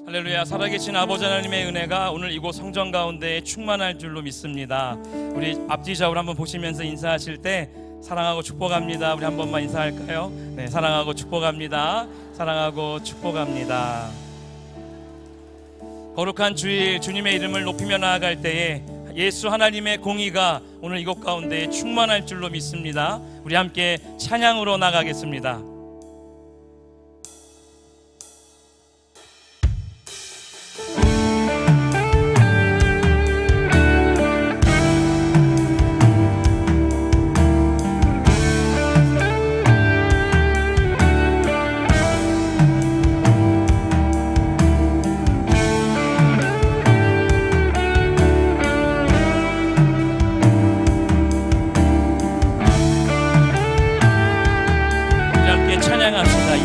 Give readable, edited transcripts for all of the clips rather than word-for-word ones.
할렐루야. 살아계신 아버지 하나님의 은혜가 오늘 이곳 성전 가운데에 충만할 줄로 믿습니다. 우리 앞뒤 좌우를 한번 보시면서 인사하실 때 사랑하고 축복합니다. 우리 한 번만 인사할까요? 네, 사랑하고 축복합니다. 사랑하고 축복합니다. 거룩한 주일 주님의 이름을 높이며 나아갈 때에 예수 하나님의 공의가 오늘 이곳 가운데에 충만할 줄로 믿습니다. 우리 함께 찬양으로 나가겠습니다.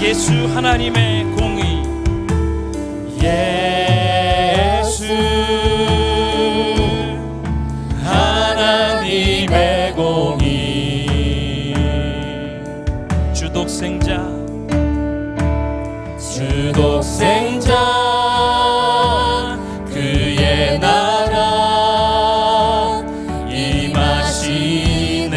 예수 하나님의 공의, 예수 하나님의 공의, 주독생자 그의 나라 임하시네.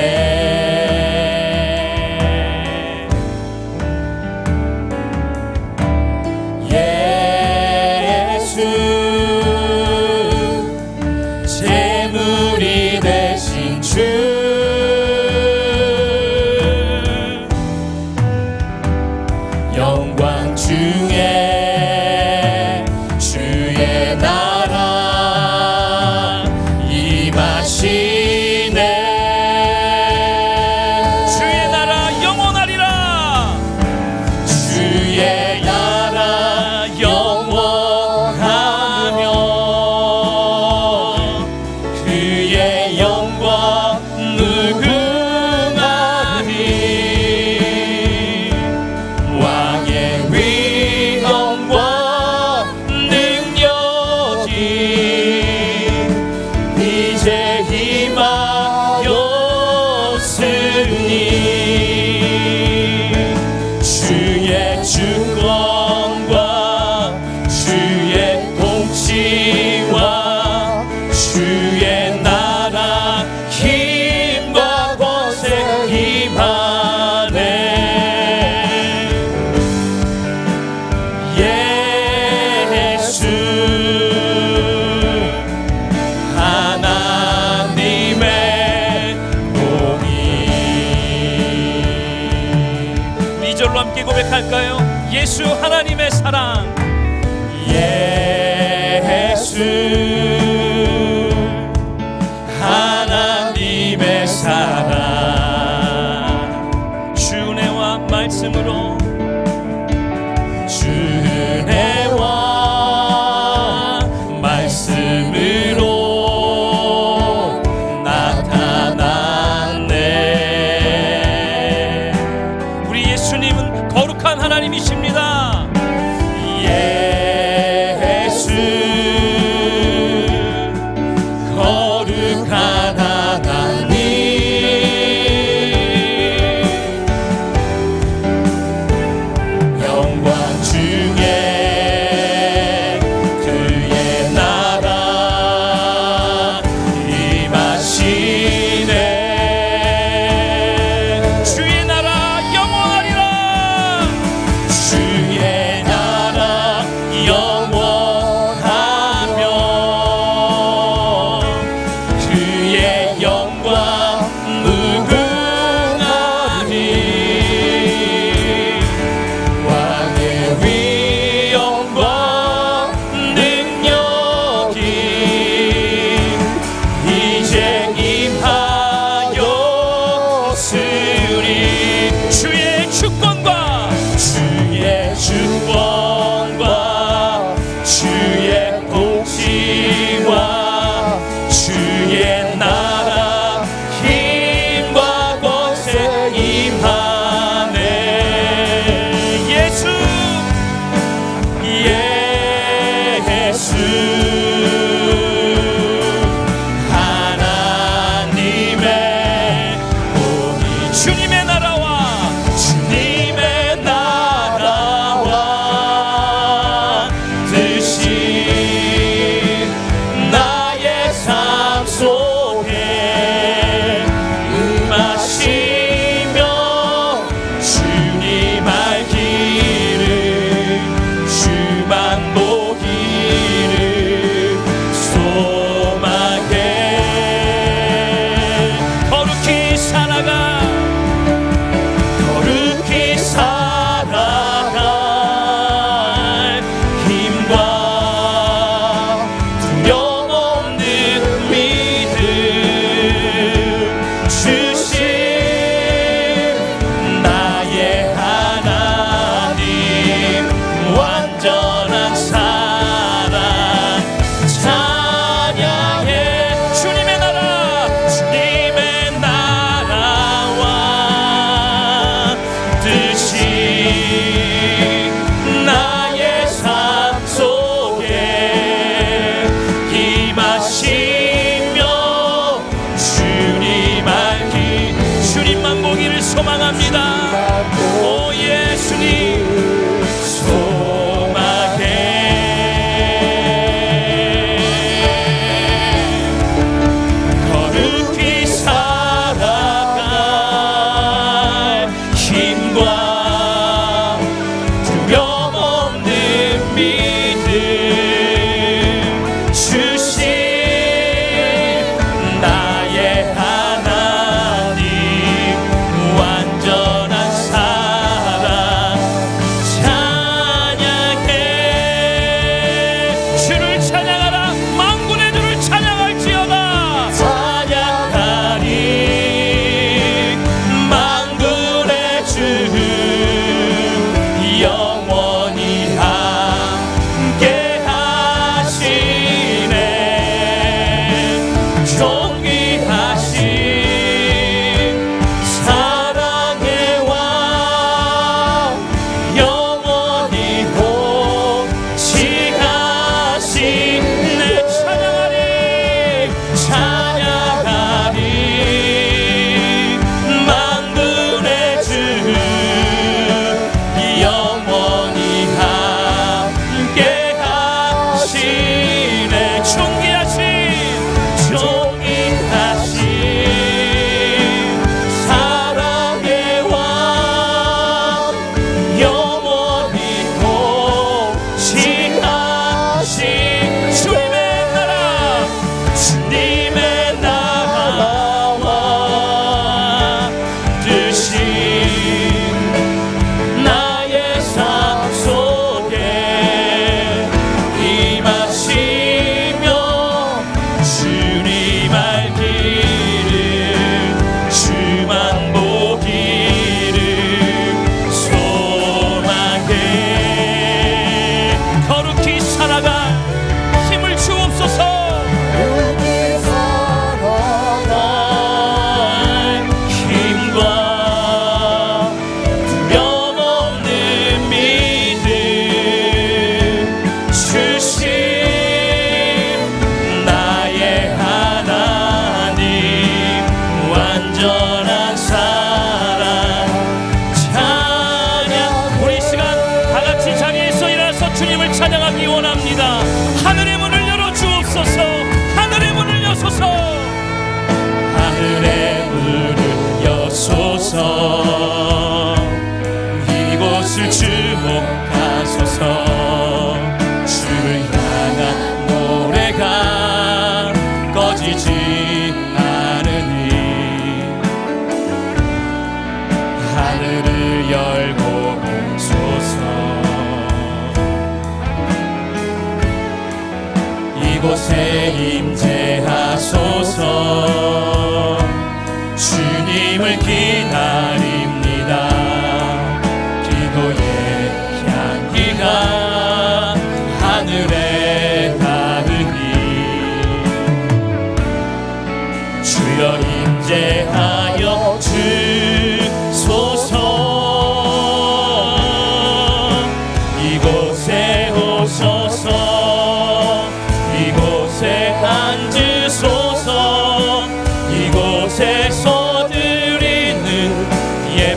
재물이 되신 주, 영광 중에 주의 나라 임하시네. 주의 나라 영원하리라. 주의 나라 영원하며 그의 영광 무궁하니 왕의 위엄과 능력이 이제 임하였으니 주의 주권과 주의 통치와 주의 나라 힘과 권세 임하네. 예수 하나님의 공의. 2절로 함께 고백할까요? 예수 하나님의 사랑, 예수 하나님의 사랑, 주 은혜와 말씀으로, 주 은혜와 말씀으로 나타났네. 우리 예수님은 거룩한 하나님이십니다. 예수 거룩한 하나님, 살아가 거룩히 살아갈 힘과 두려움 없는 믿음 주신 나의 하나님 완전한 사랑 찬양해 주님의 나라와 뜻이 나의 삶 속에 임하시며 주님만 보기를 소망합니다. 오 예수님 소망해 거룩히 살아갈 힘과 두려움 없는 믿음 주신 나의 하나님 완전한 사랑 찬양해 주를 찬양하라 만군의 주를 찬양할지어다 찬양하리 만군의 주 영원히 함께 하시네 존귀하신 사랑의 왕 영원히 통치하신 내 찬양하리 만군의 주 영원히 함께 하시네 존귀하신 사랑의 왕 영원히 통치하신 주님의 나라와 뜻이 나의 삶 속에 임하시며 주님 알기를 주만 보기를 소망해 거룩히 살아갈 힘을 주옵소서 힘과 두려움 없는 믿음 주신 나의 하나님 완전한 사랑 찬양 우리 시간 다같이 자리에서 일어나서 주님을 찬양하기 원합니다. 하늘의 문을 열어 주옵소서 하늘의 문을 여소서 하늘의 문을 여소서 이곳을 주목하소서 주를 향한 노래가 꺼지지 않으니 하늘을 열고 오소서 이곳에 임재하소서 주님을 기다립니다. 기도의 향기가 하늘에 닿으니 주여 임재하여 주소서 이곳에 오소서 이곳에 앉으소서 이곳에서 드리는 예배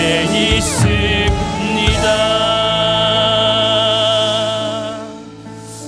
위에 있습니다.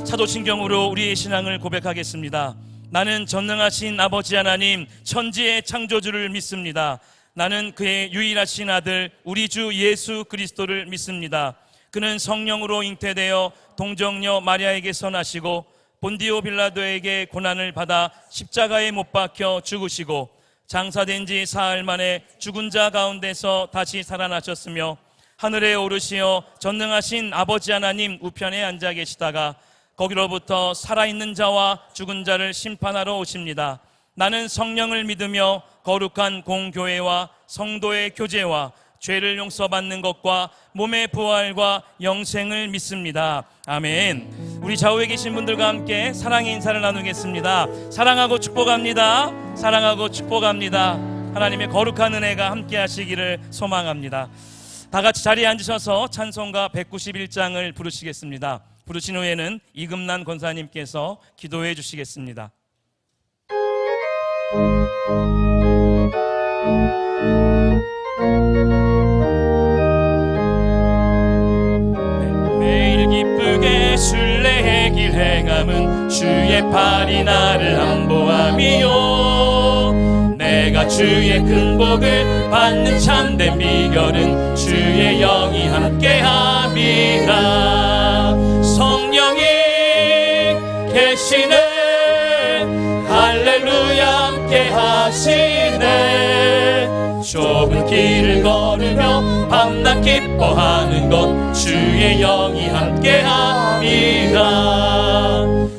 사도신경으로 우리의 신앙을 고백하겠습니다. 나는 전능하신 아버지 하나님 천지의 창조주를 믿습니다. 나는 그의 유일하신 아들 우리 주 예수 그리스도를 믿습니다. 그는 성령으로 잉태되어 동정녀 마리아에게서 나시고 본디오 빌라도에게 고난을 받아 십자가에 못 박혀 죽으시고 장사된 지 사흘 만에 죽은 자 가운데서 다시 살아나셨으며 하늘에 오르시어 전능하신 아버지 하나님 우편에 앉아 계시다가 거기로부터 살아있는 자와 죽은 자를 심판하러 오십니다. 나는 성령을 믿으며 거룩한 공교회와 성도의 교제와 죄를 용서받는 것과 몸의 부활과 영생을 믿습니다. 아멘. 우리 좌우에 계신 분들과 함께 사랑의 인사를 나누겠습니다. 사랑하고 축복합니다. 사랑하고 축복합니다. 하나님의 거룩한 은혜가 함께 하시기를 소망합니다. 다 같이 자리에 앉으셔서 찬송가 191장을 부르시겠습니다. 부르신 후에는 이금란 권사님께서 기도해 주시겠습니다. 매일 기쁘게 순례의 길 행함은 주의 팔이 나를 안보함이요 내가 주의 큰 복을 받는 참된 비결은 주의 영이 함께함이라 성령이 계시네 할렐루야 함께 하시네 좁은 길을 걸으며 밤낮 기뻐하는 것 주의 영이 함께함이라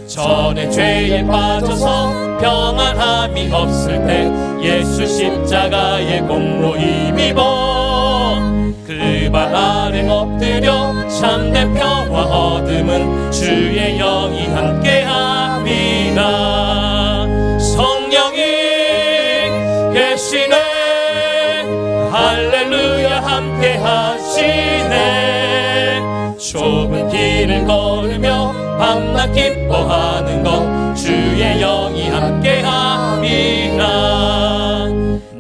전에 죄에 빠져서 평안함이 없을 때 예수 십자가의 공로 힘입어 그 발 아래 엎드려 참된 평화 얻음은 주의 영이 함께함이라 성령이 계시네 할렐루야 함께 하시네 좁은 길을 걸으며 밤낮 기뻐하는 것 주의 영이 함께함이라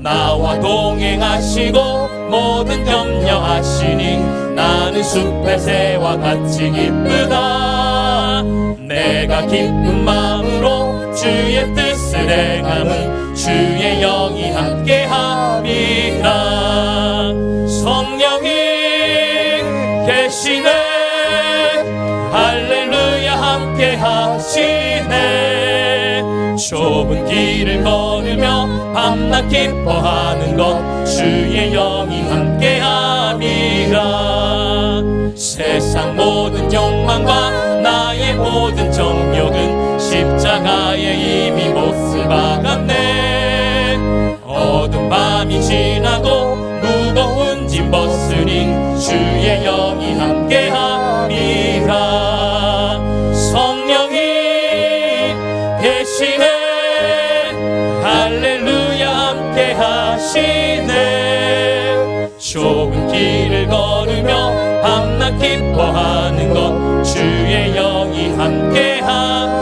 나와 동행하시고 모든 염려하시니 나는 숲의 새와 같이 기쁘다 내가 기쁜 마음으로 주의 뜻을 행함은 주의 영이 함께함이라 성령이 계시네 할렐루야 함께 하시네 좁은 길을 걸으며 밤낮 기뻐하는 것 주의 영이 함께함이라 세상 모든 욕망과 나의 모든 정욕은 십자가에 이미 못을 박았네 어두운 밤이 지나고 무거운 짐 벗으니 주의 영이 함께함이라 성령이 계시네 할렐루야 함께 하시네 좁은 길을 걸으며 밤낮 기뻐하는 것 주의 영이 함께함이라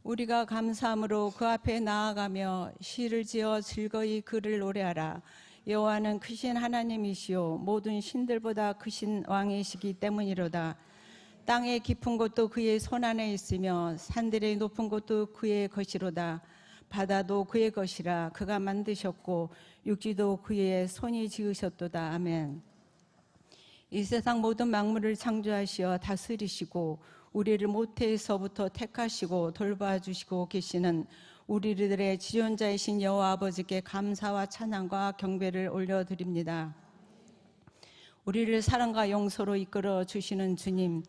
우리가 감사함으로 그 앞에 나아가며 시를 지어 즐거이 그를 노래하라 여호와는 크신 하나님이시요 모든 신들보다 크신 왕이시기 때문이로다 땅의 깊은 곳도 그의 손 안에 있으며 산들의 높은 곳도 그의 것이로다 바다도 그의 것이라 그가 만드셨고 육지도 그의 손이 지으셨도다 아멘 이 세상 모든 만물을 창조하시어 다스리시고 우리를 모태에서부터 택하시고 돌봐주시고 계시는 우리들의 지존자이신 여호와 아버지께 감사와 찬양과 경배를 올려드립니다. 우리를 사랑과 용서로 이끌어 주시는 주님,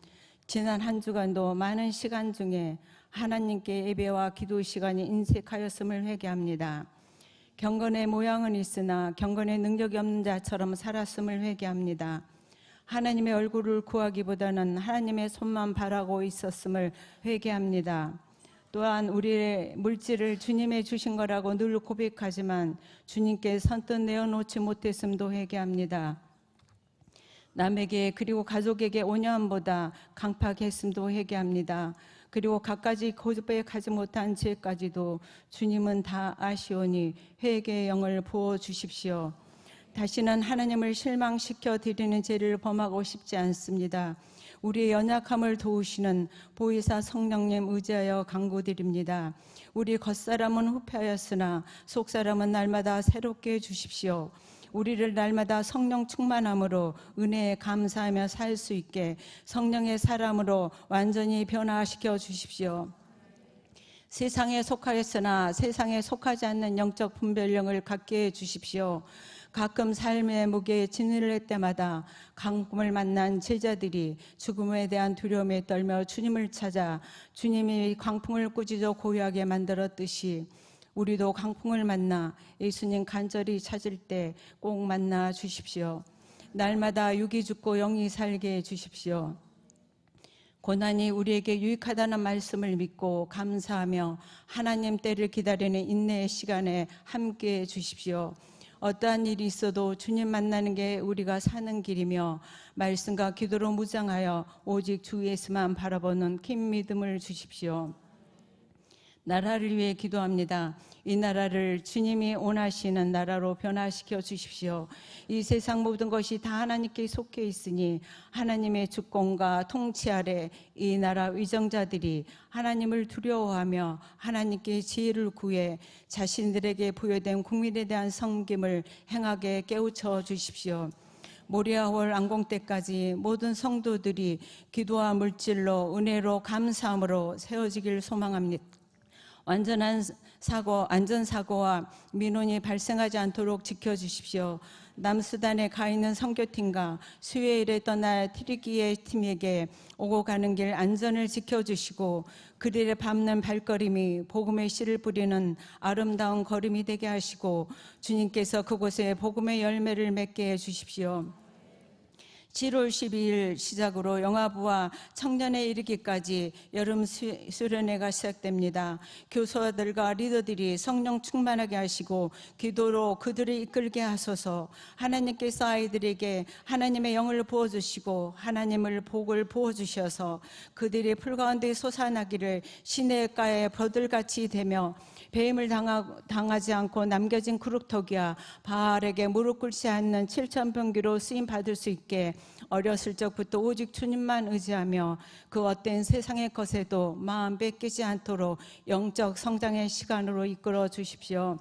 지난 한 주간도 많은 시간 중에 하나님께 예배와 기도 시간이 인색하였음을 회개합니다. 경건의 모양은 있으나 경건의 능력이 없는 자처럼 살았음을 회개합니다. 하나님의 얼굴을 구하기보다는 하나님의 손만 바라고 있었음을 회개합니다. 또한 우리의 물질을 주님의 주신 거라고 늘 고백하지만 주님께 선뜻 내어놓지 못했음도 회개합니다. 남에게 그리고 가족에게 온유함보다 강팍했음도 회개합니다. 그리고 갖가지 고백하지 못한 죄까지도 주님은 다 아시오니 회개의 영을 부어 주십시오. 다시는 하나님을 실망시켜 드리는 죄를 범하고 싶지 않습니다. 우리의 연약함을 도우시는 보혜사 성령님 의지하여 간구드립니다. 우리 겉사람은 후패하였으나 속사람은 날마다 새롭게 해주십시오. 우리를 날마다 성령 충만함으로 은혜에 감사하며 살 수 있게 성령의 사람으로 완전히 변화시켜 주십시오. 세상에 속하였으나 세상에 속하지 않는 영적 분별력을 갖게 해 주십시오. 가끔 삶의 무게에 짓눌릴 때마다 강품을 만난 제자들이 죽음에 대한 두려움에 떨며 주님을 찾아 주님이 광풍을 꾸짖어 고요하게 만들었듯이 우리도 강풍을 만나 예수님 간절히 찾을 때 꼭 만나 주십시오. 날마다 육이 죽고 영이 살게 해 주십시오. 고난이 우리에게 유익하다는 말씀을 믿고 감사하며 하나님 때를 기다리는 인내의 시간에 함께 해 주십시오. 어떠한 일이 있어도 주님 만나는 게 우리가 사는 길이며 말씀과 기도로 무장하여 오직 주 예수만 바라보는 긴 믿음을 주십시오. 나라를 위해 기도합니다. 이 나라를 주님이 원하시는 나라로 변화시켜 주십시오. 이 세상 모든 것이 다 하나님께 속해 있으니 하나님의 주권과 통치 아래 이 나라 위정자들이 하나님을 두려워하며 하나님께 지혜를 구해 자신들에게 부여된 국민에 대한 섬김을 행하게 깨우쳐 주십시오. 모리아월 안공 때까지 모든 성도들이 기도와 물질로 은혜로 감사함으로 세워지길 소망합니다. 안전사고와 민원이 발생하지 않도록 지켜주십시오. 남수단에 가 있는 선교팀과 수요일에 떠날 트리기의 팀에게 오고 가는 길 안전을 지켜주시고 그들의 밟는 발걸음이 복음의 씨를 뿌리는 아름다운 걸음이 되게 하시고 주님께서 그곳에 복음의 열매를 맺게 해주십시오. 7월 12일 시작으로 영아부와 청년에 이르기까지 여름 수련회가 시작됩니다. 교사들과 리더들이 성령 충만하게 하시고 기도로 그들을 이끌게 하소서. 하나님께서 아이들에게 하나님의 영을 부어주시고 하나님을 복을 부어주셔서 그들이 풀 가운데 솟아나기를 시냇가에 버들같이 되며 배임을 당하지 않고 남겨진 구룩토기와 바알에게 무릎 꿇지 않는 7,000병기로 쓰임받을 수 있게 어렸을 적부터 오직 주님만 의지하며 그 어떤 세상의 것에도 마음 뺏기지 않도록 영적 성장의 시간으로 이끌어 주십시오.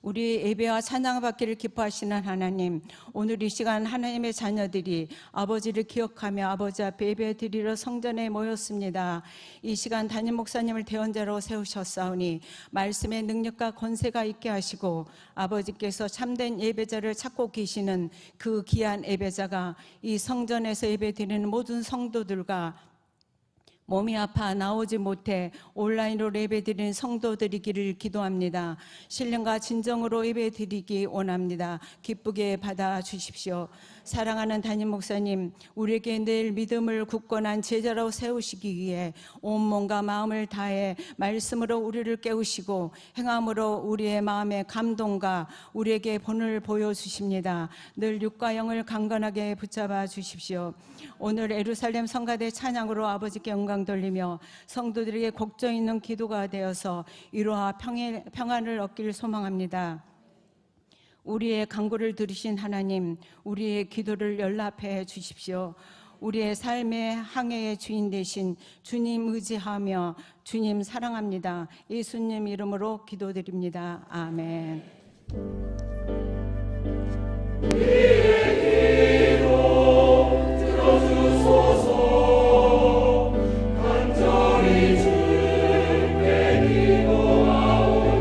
우리 예배와 찬양 받기를 기뻐하시는 하나님, 오늘 이 시간 하나님의 자녀들이 아버지를 기억하며 아버지 앞에 예배 드리러 성전에 모였습니다. 이 시간 담임 목사님을 대언자로 세우셨사오니 말씀의 능력과 권세가 있게 하시고 아버지께서 참된 예배자를 찾고 계시는 그 귀한 예배자가 이 성전에서 예배 드리는 모든 성도들과 몸이 아파 나오지 못해 온라인으로 예배드리는 성도들이기를 기도합니다. 신령과 진정으로 예배드리기 원합니다. 기쁘게 받아주십시오. 사랑하는 담임 목사님, 우리에게 늘 믿음을 굳건한 제자로 세우시기 위해 온몸과 마음을 다해 말씀으로 우리를 깨우시고 행함으로 우리의 마음의 감동과 우리에게 본을 보여주십니다. 늘 육과 영을 강건하게 붙잡아 주십시오. 오늘 예루살렘 성가대 찬양으로 아버지께 영광 돌리며 성도들에게 곡정 있는 기도가 되어서 위로와 평안을 얻기를 소망합니다. 우리의 간구를 들으신 하나님, 우리의 기도를 연락해 주십시오. 우리의 삶의 항해의 주인 되신 주님 의지하며 주님 사랑합니다. 예수님 이름으로 기도드립니다. 아멘. 우리의 기도 들어주소서. 간절히 주께 기도하오니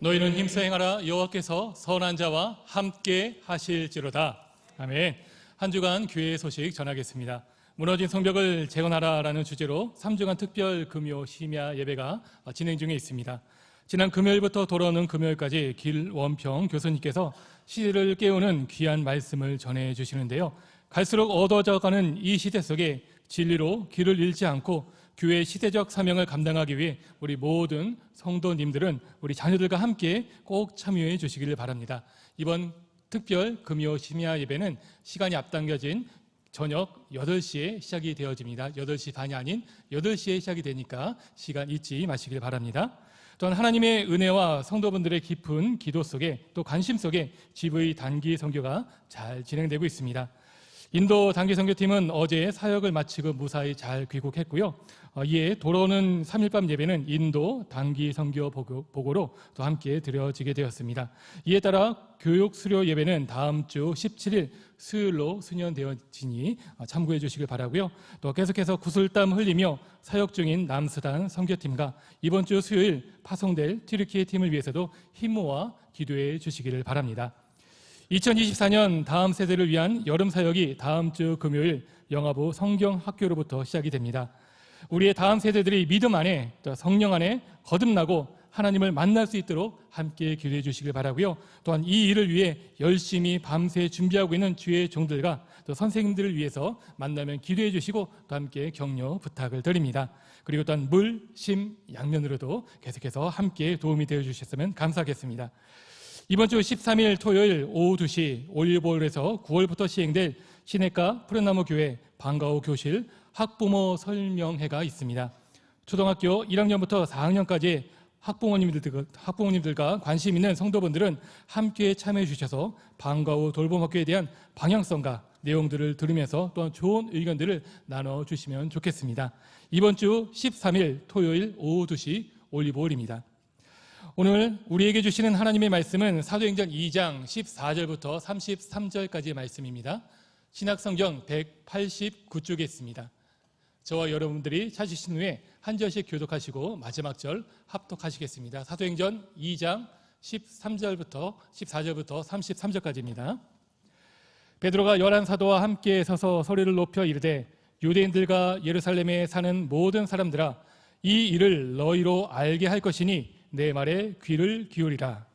너희는 힘써 행하라. 여호와께서 선한 자와 함께 하실지로다. 아멘. 한 주간 교회의 소식 전하겠습니다. 무너진 성벽을 재건하라라는 주제로 3주간 특별 금요 심야 예배가 진행 중에 있습니다. 지난 금요일부터 돌아오는 금요일까지 길원평 교수님께서 시대를 깨우는 귀한 말씀을 전해 주시는데요. 갈수록 어두워져가는 이 시대 속에 진리로 길을 잃지 않고 교회의 시대적 사명을 감당하기 위해 우리 모든 성도님들은 우리 자녀들과 함께 꼭 참여해 주시기를 바랍니다. 이번 특별 금요 심야 예배는 시간이 앞당겨진 저녁 8시에 시작이 되어집니다. 8시 반이 아닌 8시에 시작이 되니까 시간 잊지 마시길 바랍니다. 또한 하나님의 은혜와 성도분들의 깊은 기도 속에 또 관심 속에 GV 단기 선교가 잘 진행되고 있습니다. 인도 단기 선교팀은 어제 사역을 마치고 무사히 잘 귀국했고요. 이에 돌아오는 3일 밤 예배는 인도 단기 선교 보고로 또 함께 드려지게 되었습니다. 이에 따라 교육 수료 예배는 다음 주 17일 수요일로 수년되어지니 참고해 주시길 바라고요. 또 계속해서 구슬땀 흘리며 사역 중인 남수단 선교팀과 이번 주 수요일 파송될 튀르키예 팀을 위해서도 힘모아 기도해 주시기를 바랍니다. 2024년 다음 세대를 위한 여름 사역이 다음 주 금요일 영화부 성경학교로부터 시작이 됩니다. 우리의 다음 세대들이 믿음 안에 또 성령 안에 거듭나고 하나님을 만날 수 있도록 함께 기도해 주시길 바라고요. 또한 이 일을 위해 열심히 밤새 준비하고 있는 주의 종들과 또 선생님들을 위해서 만나면 기도해 주시고 또 함께 격려 부탁을 드립니다. 그리고 또한 물, 심, 양면으로도 계속해서 함께 도움이 되어 주셨으면 감사하겠습니다. 이번 주 13일 토요일 오후 2시 올리브홀에서 9월부터 시행될 시내가 푸른나무 교회 방과후 교실 학부모 설명회가 있습니다. 초등학교 1학년부터 4학년까지 학부모님들과 관심 있는 성도분들은 함께 참여해 주셔서 방과후 돌봄학교에 대한 방향성과 내용들을 들으면서 또한 좋은 의견들을 나눠주시면 좋겠습니다. 이번 주 13일 토요일 오후 2시 올리브홀입니다. 오늘 우리에게 주시는 하나님의 말씀은 사도행전 2장 14절부터 33절까지의 말씀입니다. 신약성경 189쪽에 있습니다. 저와 여러분들이 찾으신 후에 한 절씩 교독하시고 마지막 절 합독하시겠습니다. 사도행전 2장 14절부터 33절까지입니다. 베드로가 11사도와 함께 서서 소리를 높여 이르되 유대인들과 예루살렘에 사는 모든 사람들아 이 일을 너희로 알게 할 것이니 내 말에 귀를 기울이라.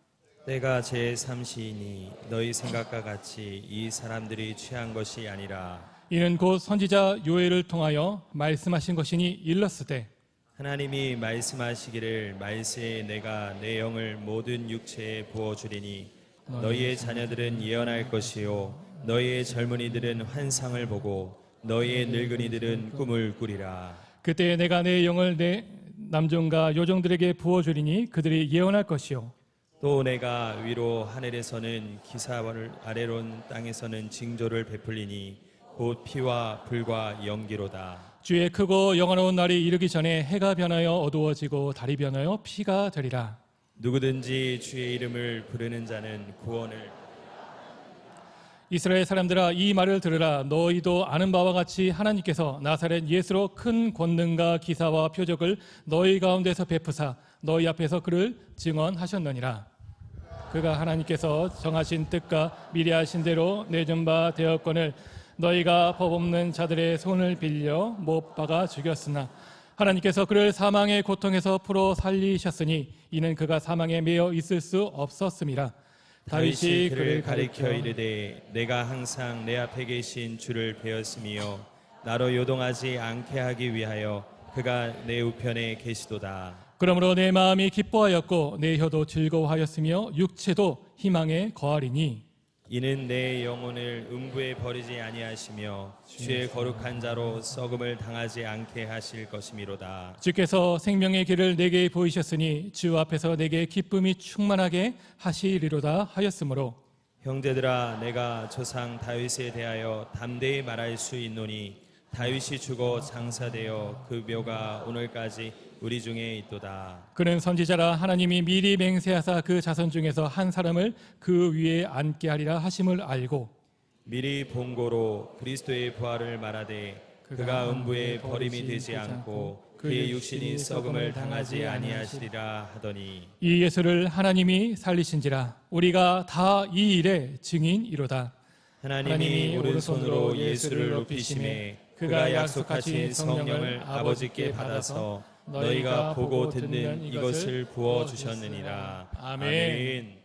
때가 제3시이니 너희 생각과 같이 이 사람들이 취한 것이 아니라 이는 곧 선지자 요엘을 통하여 말씀하신 것이니 일렀으되 하나님이 말씀하시기를 말세에 내가 내 영을 모든 육체에 부어주리니 너희의 자녀들은 예언할 것이요 너희의 젊은이들은 환상을 보고 너희의 늙은이들은 꿈을 꾸리라. 그때 내가 내 영을 내 남종과 요종들에게 부어주리니 그들이 예언할 것이요 또 내가 위로 하늘에서는 기사를 아래론 땅에서는 징조를 베풀리니 곧 피와 불과 연기로다. 주의 크고 영원한 날이 이르기 전에 해가 변하여 어두워지고 달이 변하여 피가 되리라. 누구든지 주의 이름을 부르는 자는 구원을. 이스라엘 사람들아 이 말을 들으라. 너희도 아는 바와 같이 하나님께서 나사렛 예수로 큰 권능과 기사와 표적을 너희 가운데서 베푸사 너희 앞에서 그를 증언하셨느니라. 그가 하나님께서 정하신 뜻과 미리 하신 대로 내준 바 되었거늘 너희가 법 없는 자들의 손을 빌려 못 박아 죽였으나 하나님께서 그를 사망의 고통에서 풀어 살리셨으니 이는 그가 사망에 매여 있을 수 없었음이라. 다윗이 그를 가리켜 이르되 내가 항상 내 앞에 계신 주를 배웠으며 나로 요동하지 않게 하기 위하여 그가 내 우편에 계시도다. 그러므로 내 마음이 기뻐하였고 내 혀도 즐거워하였으며 육체도 희망에 거하리니 이는 내 영혼을 음부에 버리지 아니하시며 주의 거룩한 자로 썩음을 당하지 않게 하실 것이미로다. 주께서 생명의 길을 내게 보이셨으니 주 앞에서 내게 기쁨이 충만하게 하시리로다 하였으므로 형제들아 내가 조상 다윗에 대하여 담대히 말할 수 있노니 다윗이 죽어 장사되어 그 묘가 오늘까지 우리 중에 있도다. 그는 선지자라 하나님이 미리 맹세하사 그 자손 중에서 한 사람을 그 위에 앉게 하리라 하심을 알고 미리 본고로 그리스도의 부활을 말하되 그가 음부에 버림이 되지 않고 그의 육신이 썩음을 당하지 아니하시리라 하더니 이 예수를 하나님이 살리신지라 우리가 다 이 일의 증인이로다. 하나님이 오른손으로 예수를 높이심에 그가 약속하신 성령을 아버지께 받아서 너희가 보고 듣는 이것을 부어 주셨느니라. 아멘.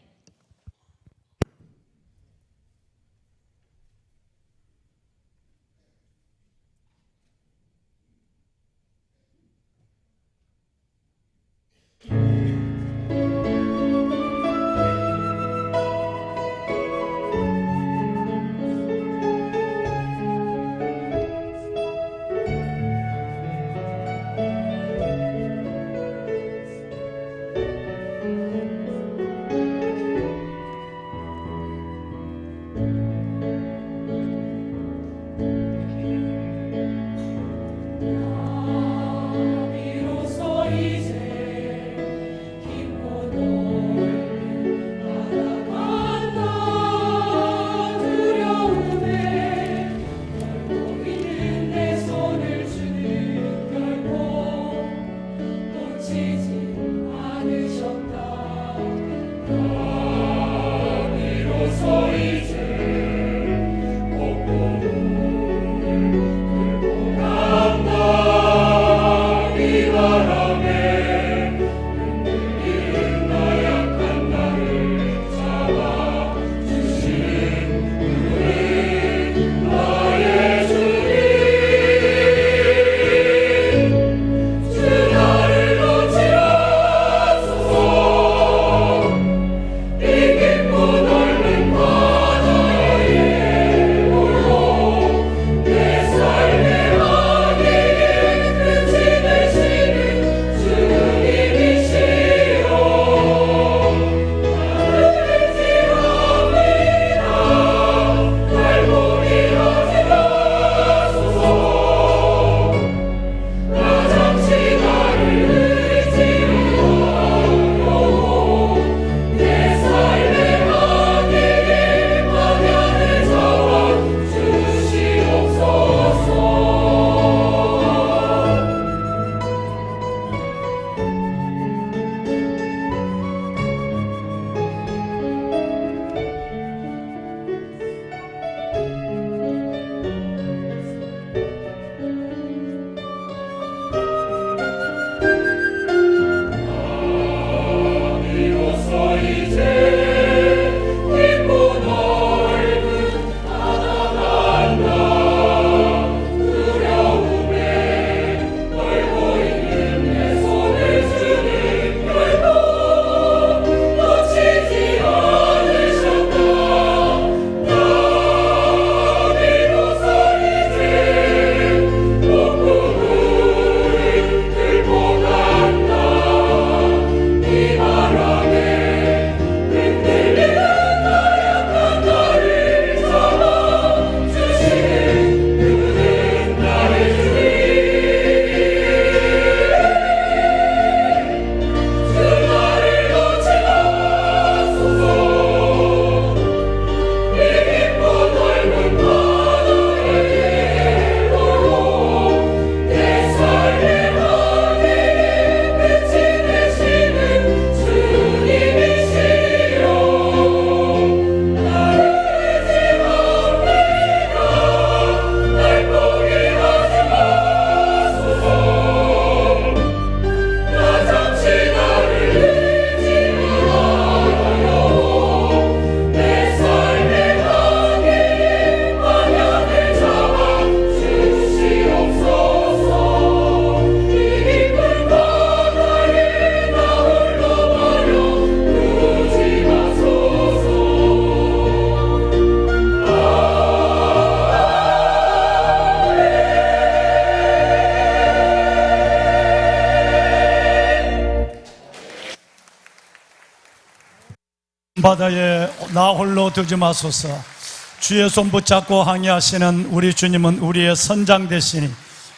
바다에 나 홀로 두지 마소서. 주의 손 붙잡고 항해하시는 우리 주님은 우리의 선장 되시니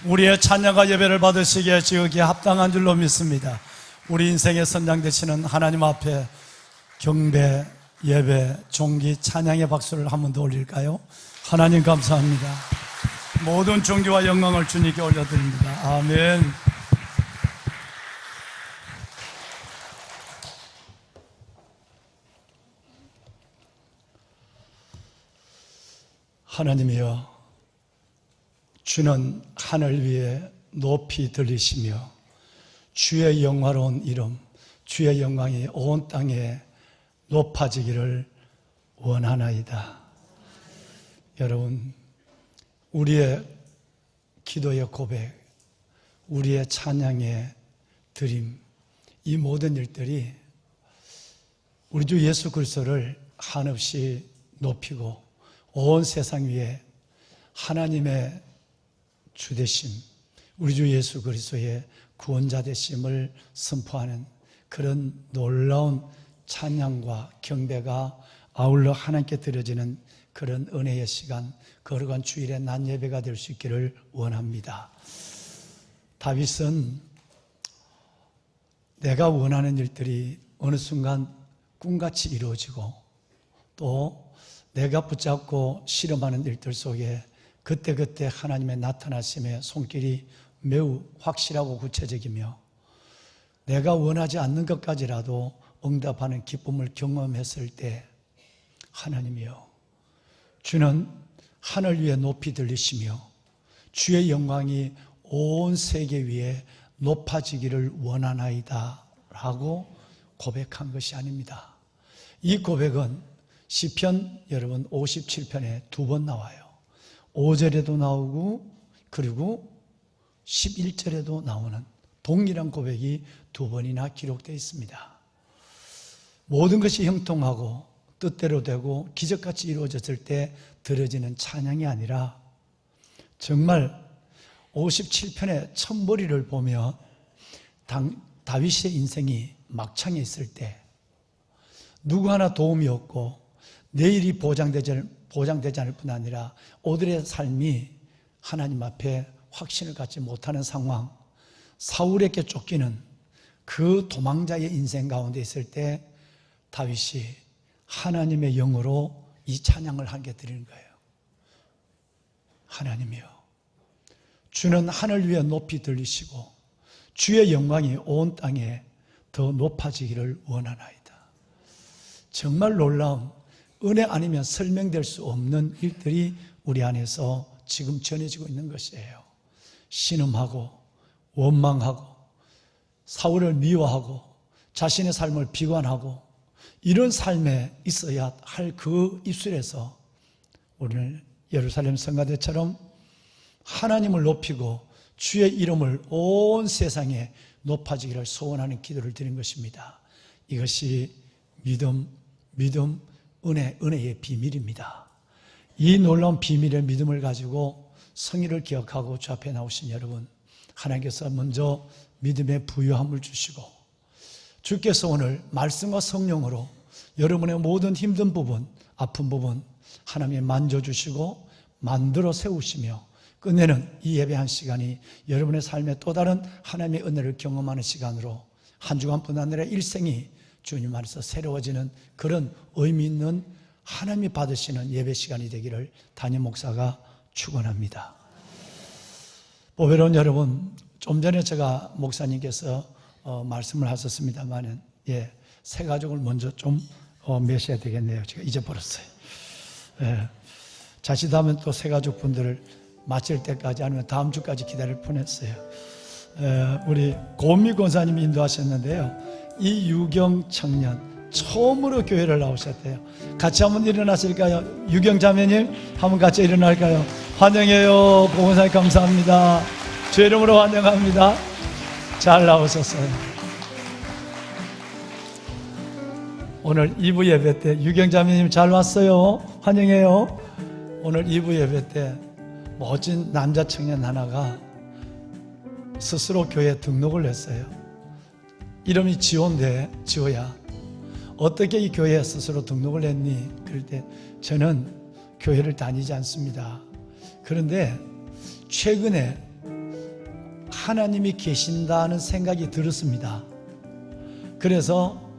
우리의 찬양과 예배를 받으시기에 지극히 합당한 줄로 믿습니다. 우리 인생의 선장 되시는 하나님 앞에 경배, 예배, 존귀, 찬양의 박수를 한 번 더 올릴까요? 하나님 감사합니다. 모든 존귀와 영광을 주님께 올려드립니다. 아멘. 하나님이여, 주는 하늘 위에 높이 들리시며 주의 영화로운 이름, 주의 영광이 온 땅에 높아지기를 원하나이다. 여러분, 우리의 기도의 고백, 우리의 찬양의 드림, 이 모든 일들이 우리 주 예수 그리스도를 한없이 높이고 온 세상 위에 하나님의 주 되심, 우리 주 예수 그리스도의 구원자 되심을 선포하는 그런 놀라운 찬양과 경배가 아울러 하나님께 드려지는 그런 은혜의 시간, 거룩한 주일의 낮 예배가 될 수 있기를 원합니다. 다윗은 내가 원하는 일들이 어느 순간 꿈같이 이루어지고 또 내가 붙잡고 실험하는 일들 속에 그때그때 하나님의 나타나심의 손길이 매우 확실하고 구체적이며 내가 원하지 않는 것까지라도 응답하는 기쁨을 경험했을 때 하나님이여, 주는 하늘 위에 높이 들리시며 주의 영광이 온 세계 위에 높아지기를 원하나이다 라고 고백한 것이 아닙니다. 이 고백은 시편 여러분 57편에 2번 나와요. 5절에도 나오고 그리고 11절에도 나오는 동일한 고백이 2번이나 기록되어 있습니다. 모든 것이 형통하고 뜻대로 되고 기적같이 이루어졌을 때 들어지는 찬양이 아니라 정말 57편의 첫머리를 보면 다윗의 인생이 막창에 있을 때 누구 하나 도움이 없고 내일이 보장되지 않을 뿐 아니라 오늘의 삶이 하나님 앞에 확신을 갖지 못하는 상황, 사울에게 쫓기는 그 도망자의 인생 가운데 있을 때 다윗이 하나님의 영으로 이 찬양을 하게 드리는 거예요. 하나님이여, 주는 하늘 위에 높이 들리시고 주의 영광이 온 땅에 더 높아지기를 원하나이다. 정말 놀라운 은혜 아니면 설명될 수 없는 일들이 우리 안에서 지금 전해지고 있는 것이에요. 신음하고 원망하고 사울을 미워하고 자신의 삶을 비관하고 이런 삶에 있어야 할 그 입술에서 오늘 예루살렘 성가대처럼 하나님을 높이고 주의 이름을 온 세상에 높아지기를 소원하는 기도를 드린 것입니다. 이것이 믿음, 은혜의 비밀입니다. 이 놀라운 비밀의 믿음을 가지고 성의를 기억하고 주 앞에 나오신 여러분, 하나님께서 먼저 믿음의 부유함을 주시고 주께서 오늘 말씀과 성령으로 여러분의 모든 힘든 부분, 아픈 부분 하나님이 만져주시고 만들어 세우시며 끝내는 이 예배한 시간이 여러분의 삶에 또 다른 하나님의 은혜를 경험하는 시간으로 한 주간뿐 아니라 일생이 주님 안에서 새로워지는 그런 의미 있는 하나님이 받으시는 예배 시간이 되기를 담임 목사가 축원합니다. 보배로운 여러분, 좀 전에 제가 목사님께서 말씀을 하셨습니다만 새 가족을 먼저 좀 메셔야 되겠네요. 제가 잊어버렸어요. 자칫하면 또 새 가족분들을 마칠 때까지 아니면 다음 주까지 기다릴 뻔했어요. 우리 고은미 권사님이 인도하셨는데요. 이 유경 청년 처음으로 교회를 나오셨대요. 같이 한번 일어나실까요? 유경 자매님 한번 같이 일어날까요? 환영해요. 고은사님 감사합니다. 주 이름으로 환영합니다. 잘 나오셨어요. 오늘 2부 예배 때 유경 자매님 잘 왔어요. 환영해요. 오늘 2부 예배 때 멋진 남자 청년 하나가 스스로 교회에 등록을 했어요. 이름이 지호인데, 지호야, 어떻게 이 교회에 스스로 등록을 했니? 그럴 때 저는 교회를 다니지 않습니다. 그런데 최근에 하나님이 계신다는 생각이 들었습니다. 그래서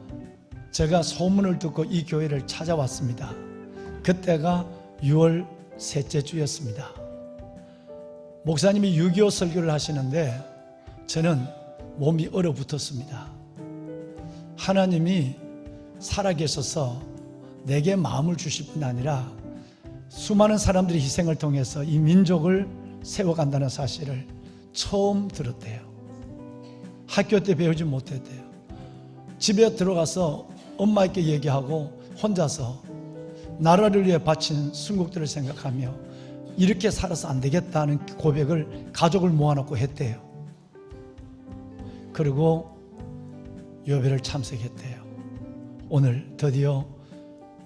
제가 소문을 듣고 이 교회를 찾아왔습니다. 그때가 6월 셋째 주였습니다. 목사님이 6.25 설교를 하시는데 저는 몸이 얼어붙었습니다. 하나님이 살아계셔서 내게 마음을 주실 뿐 아니라 수많은 사람들의 희생을 통해서 이 민족을 세워간다는 사실을 처음 들었대요. 학교 때 배우지 못했대요. 집에 들어가서 엄마에게 얘기하고 혼자서 나라를 위해 바친 순국들을 생각하며 이렇게 살아서 안 되겠다는 고백을 가족을 모아놓고 했대요. 그리고 예배를 참석했대요. 오늘 드디어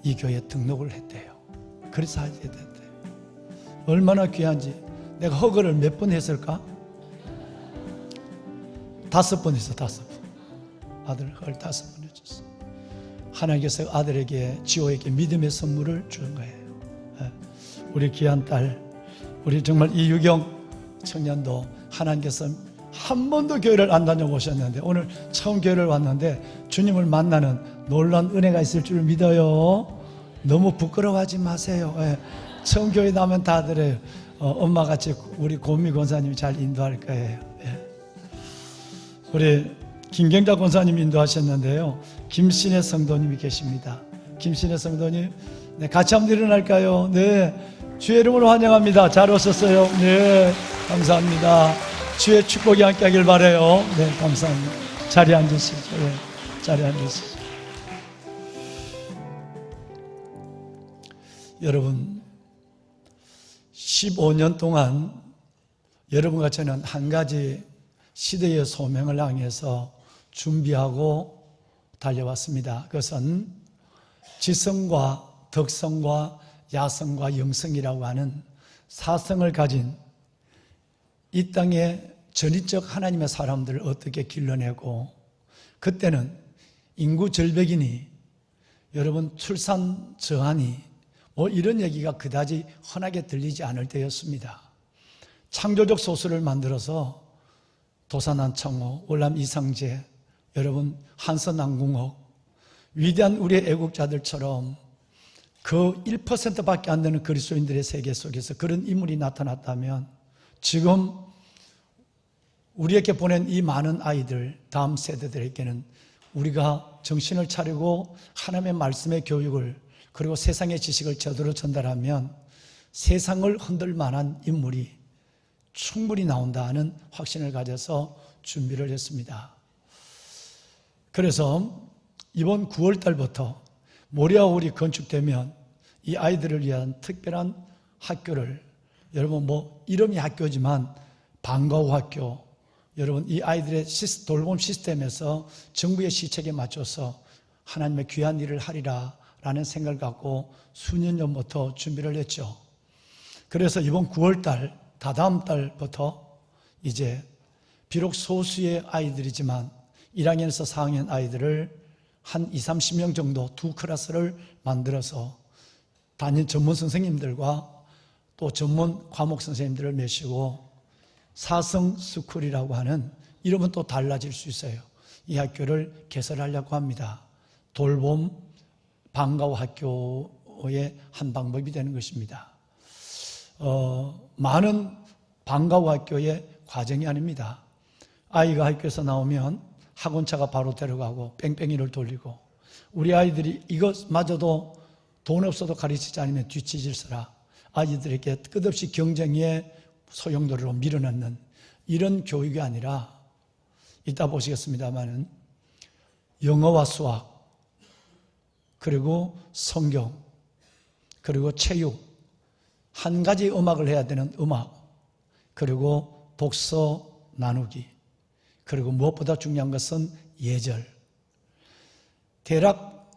이 교회에 등록을 했대요. 그래서 하게 됐대요. 얼마나 귀한지. 내가 허거를 몇 번 했을까? 5번 했어. 5번. 아들 허를 5번 해줬어. 하나님께서 아들에게, 지호에게 믿음의 선물을 주는 거예요. 우리 귀한 딸, 우리 정말 이유경 청년도 하나님께서 한 번도 교회를 안 다녀보셨는데 오늘 처음 교회를 왔는데 주님을 만나는 놀라운 은혜가 있을 줄 믿어요. 너무 부끄러워하지 마세요. 처음 교회 나면 다들 엄마같이 우리 고미 권사님이 잘 인도할 거예요. 우리 김경자 권사님 인도하셨는데요. 김신혜 성도님이 계십니다. 김신혜 성도님, 네, 같이 한번 일어날까요? 네, 주의 이름으로 환영합니다. 잘 오셨어요. 네, 감사합니다. 주의 축복이 함께 하길 바라요. 네, 감사합니다. 자리에 앉으시죠. 네, 자리에 앉으시죠. 여러분, 15년 동안 여러분과 저는 한 가지 시대의 소명을 향해서 준비하고 달려왔습니다. 그것은 지성과 덕성과 야성과 영성이라고 하는 사성을 가진 이 땅의 전위적 하나님의 사람들을 어떻게 길러내고, 그때는 인구 절벽이니 여러분 출산 저하니 뭐 이런 얘기가 그다지 흔하게 들리지 않을 때였습니다. 창조적 소설을 만들어서 도산한 청호, 월남 이상재, 여러분 한선 안궁옥, 위대한 우리의 애국자들처럼 그 1%밖에 안 되는 그리스도인들의 세계 속에서 그런 인물이 나타났다면 지금 우리에게 보낸 이 많은 아이들, 다음 세대들에게는 우리가 정신을 차리고 하나님의 말씀의 교육을, 그리고 세상의 지식을 제대로 전달하면 세상을 흔들 만한 인물이 충분히 나온다 하는 확신을 가져서 준비를 했습니다. 그래서 이번 9월 달부터 모리아홀이 건축되면 이 아이들을 위한 특별한 학교를, 여러분 뭐 이름이 학교지만 방과후 학교, 여러분 이 아이들의 돌봄 시스템에서 정부의 시책에 맞춰서 하나님의 귀한 일을 하리라 라는 생각을 갖고 수년 전부터 준비를 했죠. 그래서 이번 9월 달, 다다음 달부터 이제 비록 소수의 아이들이지만 1학년에서 4학년 아이들을 한 20, 30명 정도 두 클래스를 만들어서 담임 전문 선생님들과 또 전문 과목 선생님들을 메시고 사성 스쿨이라고 하는 이름은 또 달라질 수 있어요. 이 학교를 개설하려고 합니다. 돌봄 방과후 학교의 한 방법이 되는 것입니다. 많은 방과후 학교의 과정이 아닙니다. 아이가 학교에서 나오면 학원차가 바로 데려가고 뺑뺑이를 돌리고, 우리 아이들이 이것마저도 돈 없어도 가르치지 않으면 뒤치질서라 아이들에게 끝없이 경쟁의 소용돌이로 밀어넣는 이런 교육이 아니라, 이따 보시겠습니다만은 영어와 수학, 그리고 성경, 그리고 체육, 한 가지 음악을 해야 되는 음악, 그리고 독서 나누기, 그리고 무엇보다 중요한 것은 예절. 대략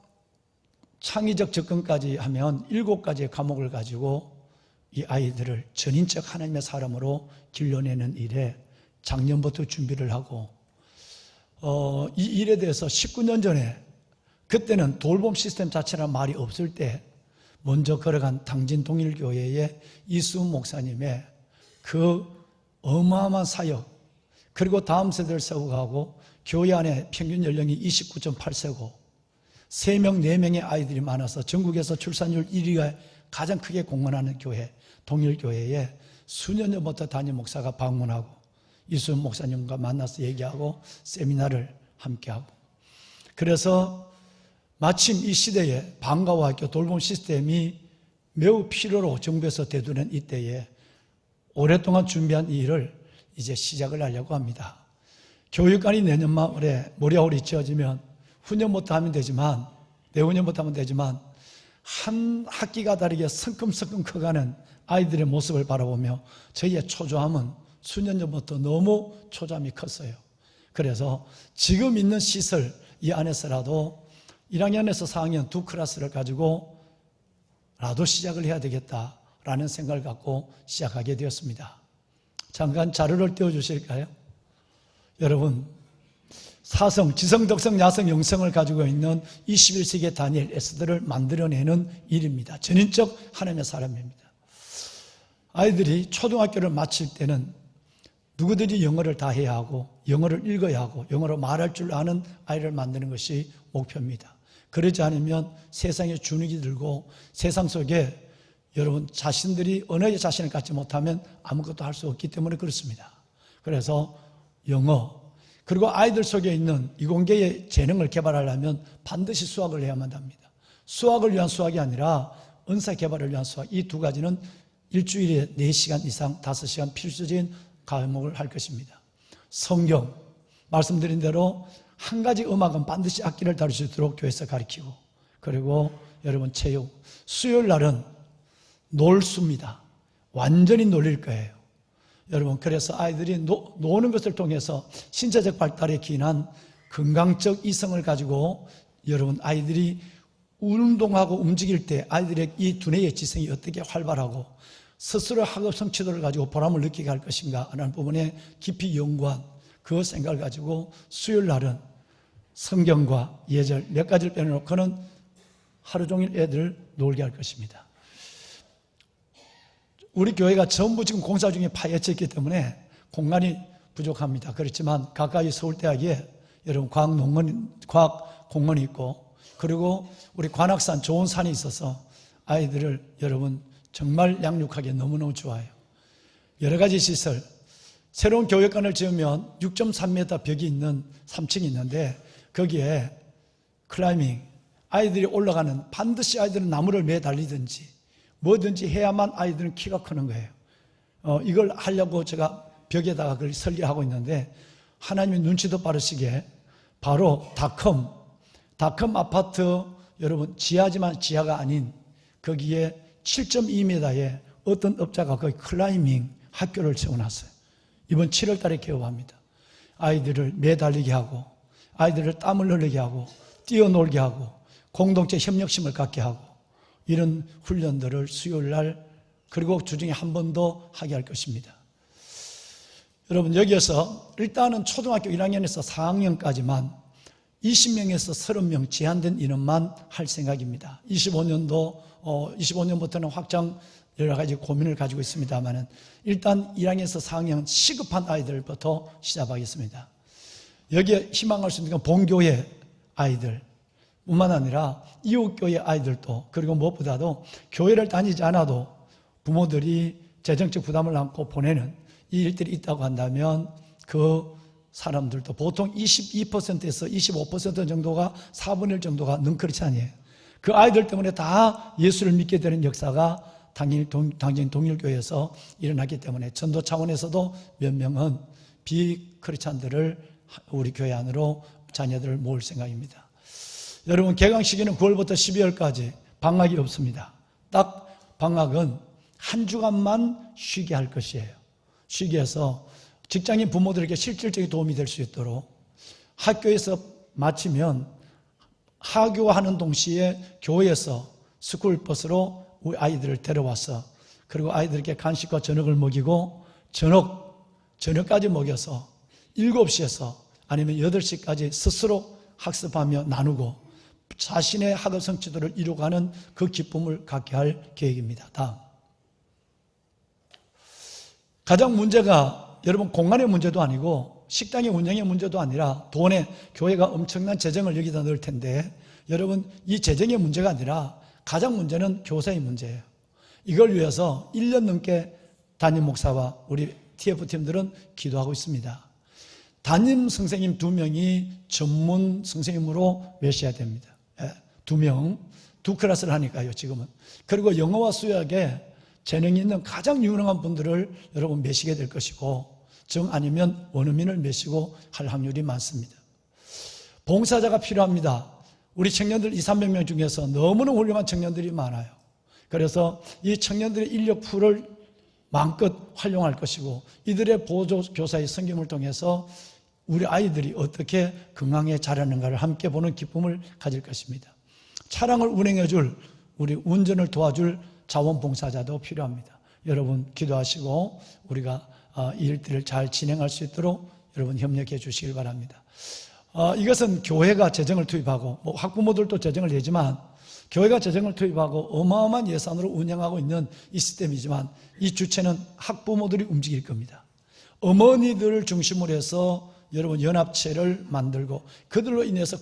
창의적 접근까지 하면 7가지의 과목을 가지고 이 아이들을 전인적 하나님의 사람으로 길러내는 일에 작년부터 준비를 하고, 이 일에 대해서 19년 전에, 그때는 돌봄 시스템 자체라는 말이 없을 때 먼저 걸어간 당진동일교회의 이수훈 목사님의 그 어마어마한 사역, 그리고 다음 세대를 세워가고 교회 안에 평균 연령이 29.8세고 3명, 4명의 아이들이 많아서 전국에서 출산율 1위가 가장 크게 공헌하는 교회, 동일교회에 수년 전부터 담임 목사가 방문하고 이수훈 목사님과 만나서 얘기하고 세미나를 함께하고, 그래서 마침 이 시대에 방과후 학교 돌봄 시스템이 매우 필요로 정부에서 대두는 이때에 오랫동안 준비한 이 일을 이제 시작을 하려고 합니다. 교육관이 내년 말에 모래홀이 지어지면 후년부터 하면 되지만, 내후년부터 하면 되지만, 한 학기가 다르게 성큼성큼 커가는 아이들의 모습을 바라보며 저희의 초조함은 수년 전부터 너무 초조함이 컸어요. 그래서 지금 있는 시설 이 안에서라도 1학년에서 4학년 두 클래스를 가지고 라도 시작을 해야 되겠다라는 생각을 갖고 시작하게 되었습니다. 잠깐 자료를 띄워주실까요? 여러분, 사성, 지성, 덕성, 야성, 영성을 가지고 있는 21세기의 다니엘 에스더를 만들어내는 일입니다. 전인적 하나님의 사람입니다. 아이들이 초등학교를 마칠 때는 누구든지 영어를 다 해야 하고 영어를 읽어야 하고 영어로 말할 줄 아는 아이를 만드는 것이 목표입니다. 그러지 않으면 세상에 주눅이 들고 세상 속에 여러분 자신들이 언어의 자신을 갖지 못하면 아무것도 할 수 없기 때문에 그렇습니다. 그래서 영어, 그리고 아이들 속에 있는 이공계의 재능을 개발하려면 반드시 수학을 해야만 합니다. 수학을 위한 수학이 아니라 은사 개발을 위한 수학, 이 두 가지는 일주일에 4시간 이상 5시간 필수적인 과목을 할 것입니다. 성경, 말씀드린 대로 한 가지 음악은 반드시 악기를 다룰 수 있도록 교회에서 가르치고, 그리고 여러분 체육, 수요일 날은 놀수입니다. 완전히 놀릴 거예요. 여러분, 그래서 아이들이 노는 것을 통해서 신체적 발달에 기인한 건강적 이성을 가지고 여러분 아이들이 운동하고 움직일 때 아이들의 이 두뇌의 지성이 어떻게 활발하고 스스로 학업 성취도를 가지고 보람을 느끼게 할 것인가 하는 부분에 깊이 연구한 그 생각을 가지고 수요일 날은 성경과 예절 몇 가지를 빼놓고는 하루 종일 애들 놀게 할 것입니다. 우리 교회가 전부 지금 공사 중에 파헤쳐 있기 때문에 공간이 부족합니다. 그렇지만 가까이 서울대학에 여러분 과학공원이 있고, 그리고 우리 관악산 좋은 산이 있어서 아이들을 여러분 정말 양육하기 너무너무 좋아요. 여러 가지 시설, 새로운 교육관을 지으면 6.3m 벽이 있는 3층이 있는데 거기에 클라이밍, 아이들이 올라가는, 반드시 아이들은 나무를 매달리든지 뭐든지 해야만 아이들은 키가 크는 거예요. 이걸 하려고 제가 벽에다가 그걸 설계하고 있는데 하나님의 눈치도 빠르시게 바로 닷컴 아파트 여러분 지하지만 지하가 아닌 거기에 7.2m에 어떤 업자가 거기 클라이밍 학교를 세워놨어요. 이번 7월 달에 개업합니다. 아이들을 매달리게 하고 아이들을 땀을 흘리게 하고 뛰어놀게 하고 공동체 협력심을 갖게 하고 이런 훈련들을 수요일 날 그리고 주중에 한 번 더 하게 할 것입니다. 여러분, 여기에서 일단은 초등학교 1학년에서 4학년까지만 20명에서 30명 제한된 인원만 할 생각입니다. 25년부터는 확장 여러 가지 고민을 가지고 있습니다만 일단 1학년에서 4학년 시급한 아이들부터 시작하겠습니다. 여기에 희망할 수 있는 건 본교회 아이들 뿐만 아니라 이웃교회 아이들도, 그리고 무엇보다도 교회를 다니지 않아도 부모들이 재정적 부담을 안고 보내는 이 일들이 있다고 한다면 그 사람들도 보통 22%에서 25% 정도가 4분의 1 정도가 능크리스찬이에요. 그 아이들 때문에 다 예수를 믿게 되는 역사가 당연히 동일교회에서 일어나기 때문에 전도 차원에서도 몇 명은 비크리스찬들을 우리 교회 안으로 자녀들을 모을 생각입니다. 여러분, 개강 시기는 9월부터 12월까지 방학이 없습니다. 딱 방학은 한 주간만 쉬게 할 것이에요. 쉬게 해서 직장인 부모들에게 실질적인 도움이 될 수 있도록 학교에서 마치면 하교하는 동시에 교회에서 스쿨버스로 우리 아이들을 데려와서 그리고 아이들에게 간식과 저녁을 먹이고 저녁까지 먹여서 7시에서 아니면 8시까지 스스로 학습하며 나누고 자신의 학업 성취도를 이루어가는 그 기쁨을 갖게 할 계획입니다. 다음, 가장 문제가 여러분 공간의 문제도 아니고 식당의 운영의 문제도 아니라 돈에 교회가 엄청난 재정을 여기다 넣을 텐데 여러분 이 재정의 문제가 아니라 가장 문제는 교사의 문제예요. 이걸 위해서 1년 넘게 담임 목사와 우리 TF팀들은 기도하고 있습니다. 담임 선생님 2명이 전문 선생님으로 모셔야 됩니다. 2명, 2클래스를 하니까요 지금은. 그리고 영어와 수학에 재능이 있는 가장 유능한 분들을 여러분 메시게 될 것이고, 정 아니면 원어민을 메시고 할 확률이 많습니다. 봉사자가 필요합니다. 우리 청년들 200~300명 중에서 너무나 훌륭한 청년들이 많아요. 그래서 이 청년들의 인력 풀을 마음껏 활용할 것이고, 이들의 보조 교사의 성경을 통해서 우리 아이들이 어떻게 건강에 자라는가를 함께 보는 기쁨을 가질 것입니다. 차량을 운행해 줄, 우리 운전을 도와줄 자원봉사자도 필요합니다. 여러분 기도하시고 우리가 이 일들을 잘 진행할 수 있도록 여러분 협력해 주시길 바랍니다. 이것은 교회가 재정을 투입하고, 학부모들도 재정을 내지만 교회가 재정을 투입하고 어마어마한 예산으로 운영하고 있는 이 시스템이지만, 이 주체는 학부모들이 움직일 겁니다. 어머니들을 중심으로 해서 여러분 연합체를 만들고, 그들로 인해서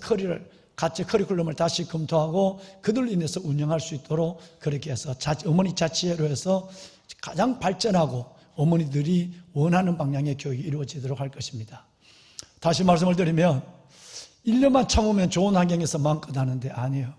같이 커리큘럼을 다시 검토하고 그들로 인해서 운영할 수 있도록 그렇게 해서 어머니 자치회로 해서 가장 발전하고 어머니들이 원하는 방향의 교육이 이루어지도록 할 것입니다. 다시 말씀을 드리면 1년만 참으면 좋은 환경에서 마음껏 하는데 아니에요.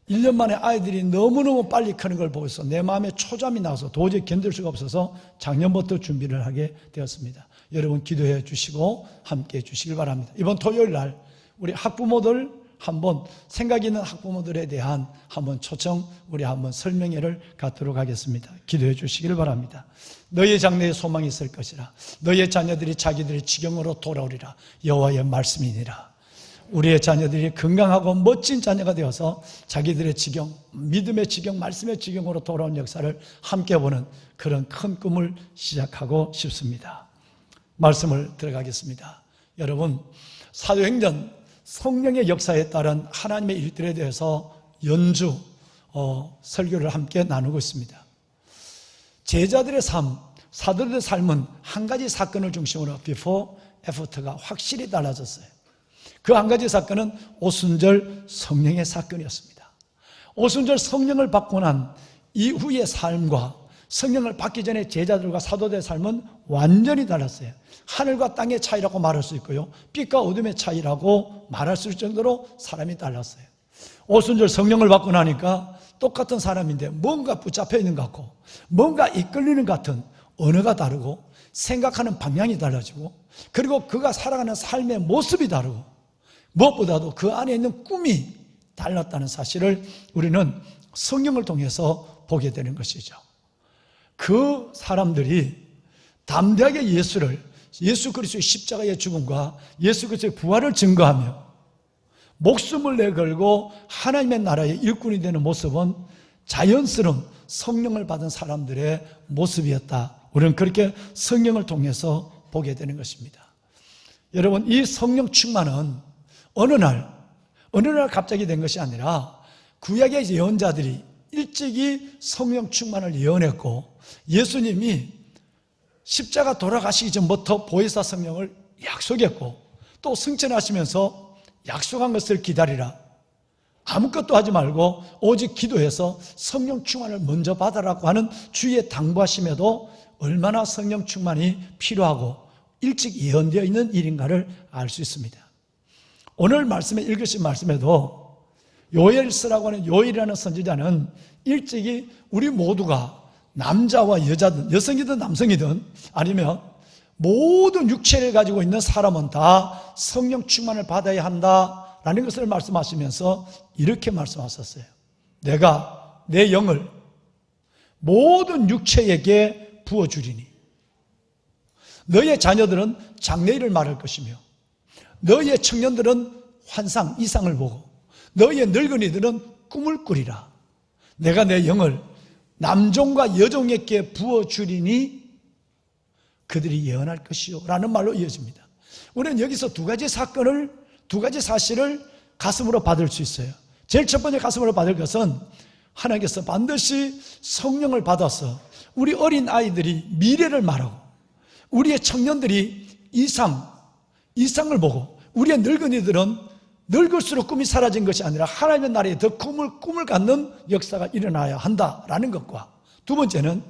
1년 만에 아이들이 너무너무 빨리 크는 걸 보고서 내 마음에 초잠이 나서 도저히 견딜 수가 없어서 작년부터 준비를 하게 되었습니다. 여러분 기도해 주시고 함께 해 주시길 바랍니다. 이번 토요일 날 우리 학부모들 한번, 생각 있는 학부모들에 대한 한번 초청, 우리 한번 설명회를 갖도록 하겠습니다. 기도해 주시기를 바랍니다. 너희의 장래에 소망이 있을 것이라. 너희의 자녀들이 자기들의 지경으로 돌아오리라. 여호와의 말씀이니라. 우리의 자녀들이 건강하고 멋진 자녀가 되어서 자기들의 지경, 믿음의 지경, 말씀의 지경으로 돌아온 역사를 함께 보는 그런 큰 꿈을 시작하고 싶습니다. 말씀을 들어가겠습니다. 여러분, 사도행전 성령의 역사에 따른 하나님의 일들에 대해서 연주, 설교를 함께 나누고 있습니다. 제자들의 삶, 사도들의 삶은 한 가지 사건을 중심으로 before, after가 확실히 달라졌어요. 그 한 가지 사건은 오순절 성령의 사건이었습니다. 오순절 성령을 받고 난 이후의 삶과 성령을 받기 전에 제자들과 사도들의 삶은 완전히 달랐어요. 하늘과 땅의 차이라고 말할 수 있고요, 빛과 어둠의 차이라고 말할 수 있을 정도로 사람이 달랐어요. 오순절 성령을 받고 나니까 똑같은 사람인데 뭔가 붙잡혀 있는 것 같고, 뭔가 이끌리는 것 같은 언어가 다르고, 생각하는 방향이 달라지고, 그리고 그가 살아가는 삶의 모습이 다르고, 무엇보다도 그 안에 있는 꿈이 달랐다는 사실을 우리는 성경을 통해서 보게 되는 것이죠. 그 사람들이 담대하게 예수 그리스도의 십자가의 죽음과 예수 그리스도의 부활을 증거하며 목숨을 내걸고 하나님의 나라의 일꾼이 되는 모습은 자연스러운 성령을 받은 사람들의 모습이었다. 우리는 그렇게 성령을 통해서 보게 되는 것입니다. 여러분, 이 성령 충만은 어느 날 갑자기 된 것이 아니라 구약의 예언자들이 일찍이 성령 충만을 예언했고, 예수님이 십자가 돌아가시기 전부터 보혜사 성령을 약속했고, 또 승천하시면서 약속한 것을 기다리라. 아무것도 하지 말고 오직 기도해서 성령 충만을 먼저 받으라고 하는 주의 당부하심에도 얼마나 성령 충만이 필요하고 일찍 예언되어 있는 일인가를 알 수 있습니다. 오늘 말씀에 읽으신 말씀에도 요엘스라고 하는 요엘이라는 선지자는 일찍이 우리 모두가 남자와 여자든 여성이든 남성이든 아니면 모든 육체를 가지고 있는 사람은 다 성령 충만을 받아야 한다라는 것을 말씀하시면서 이렇게 말씀하셨어요. 내가 내 영을 모든 육체에게 부어주리니 너의 자녀들은 장래일을 말할 것이며 너의 청년들은 환상, 이상을 보고 너의 늙은이들은 꿈을 꾸리라. 내가 내 영을 남종과 여종에게 부어주리니 그들이 예언할 것이요 라는 말로 이어집니다. 우리는 여기서 두 가지 사실을 가슴으로 받을 수 있어요. 제일 첫 번째 가슴으로 받을 것은 하나님께서 반드시 성령을 받아서 우리 어린 아이들이 미래를 말하고, 우리의 청년들이 이상을 보고, 우리의 늙은이들은 늙을수록 꿈이 사라진 것이 아니라 하나님의 나라에 더 꿈을 갖는 역사가 일어나야 한다라는 것과, 두 번째는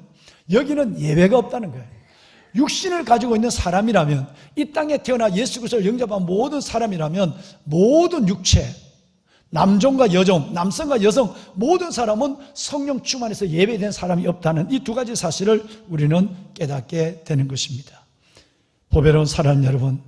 여기는 예외가 없다는 거예요. 육신을 가지고 있는 사람이라면, 이 땅에 태어나 예수 그리스도를 영접한 모든 사람이라면 모든 육체, 남종과 여종, 남성과 여성 모든 사람은 성령 충만해서 예배된 사람이 없다는 이 두 가지 사실을 우리는 깨닫게 되는 것입니다. 보배로운 사랑하는 여러분,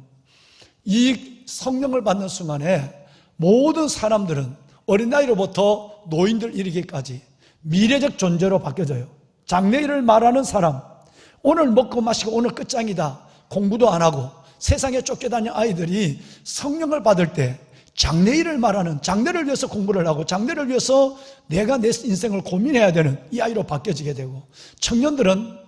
이 성령을 받는 순간에 모든 사람들은 어린 나이로부터 노인들 이르기까지 미래적 존재로 바뀌어져요. 장래일을 말하는 사람, 오늘 먹고 마시고 오늘 끝장이다, 공부도 안 하고 세상에 쫓겨다니는 아이들이 성령을 받을 때 장래일을 말하는, 장래를 위해서 공부를 하고 장래를 위해서 내가 내 인생을 고민해야 되는 이 아이로 바뀌어지게 되고, 청년들은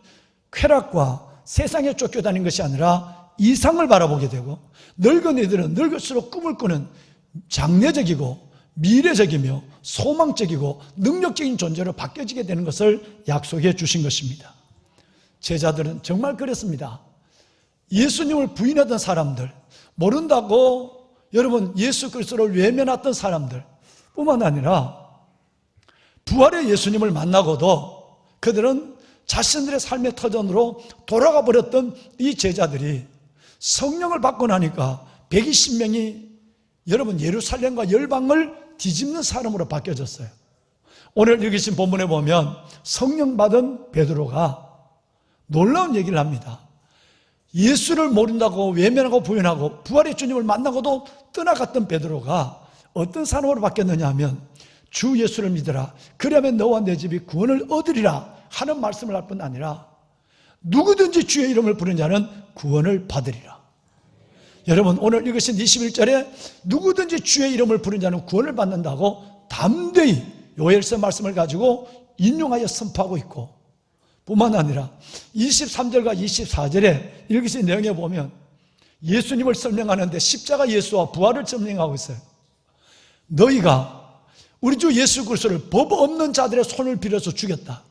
쾌락과 세상에 쫓겨다니는 것이 아니라 이상을 바라보게 되고, 늙은이들은 늙을수록 꿈을 꾸는 장래적이고 미래적이며 소망적이고 능력적인 존재로 바뀌어지게 되는 것을 약속해 주신 것입니다. 제자들은 정말 그랬습니다. 예수님을 부인하던 사람들, 모른다고 여러분 예수 그리스도를 외면했던 사람들 뿐만 아니라 부활의 예수님을 만나고도 그들은 자신들의 삶의 터전으로 돌아가 버렸던 이 제자들이 성령을 받고 나니까 120명이 여러분 예루살렘과 열방을 뒤집는 사람으로 바뀌어졌어요. 오늘 읽으신 본문에 보면 성령 받은 베드로가 놀라운 얘기를 합니다. 예수를 모른다고 외면하고 부인하고 부활의 주님을 만나고도 떠나갔던 베드로가 어떤 사람으로 바뀌었느냐 하면, 주 예수를 믿으라, 그러면 너와 내 집이 구원을 얻으리라 하는 말씀을 할 뿐 아니라 누구든지 주의 이름을 부르는 자는 구원을 받으리라. 여러분 오늘 읽으신 21절에 누구든지 주의 이름을 부르는 자는 구원을 받는다고 담대히 요엘서 말씀을 가지고 인용하여 선포하고 있고, 뿐만 아니라 23절과 24절에 읽으신 내용에 보면 예수님을 설명하는데 십자가 예수와 부활을 설명하고 있어요. 너희가 우리 주 예수 그리스도를 법 없는 자들의 손을 빌어서 죽였다.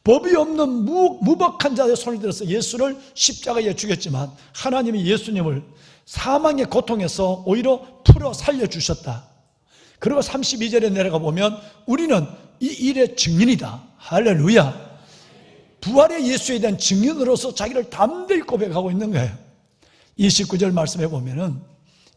법이 없는 무법한 자의 손을 들어서 예수를 십자가에 죽였지만 하나님이 예수님을 사망의 고통에서 오히려 풀어 살려주셨다. 그리고 32절에 내려가 보면 우리는 이 일의 증인이다. 할렐루야. 부활의 예수에 대한 증인으로서 자기를 담대히 고백하고 있는 거예요. 29절 말씀해 보면은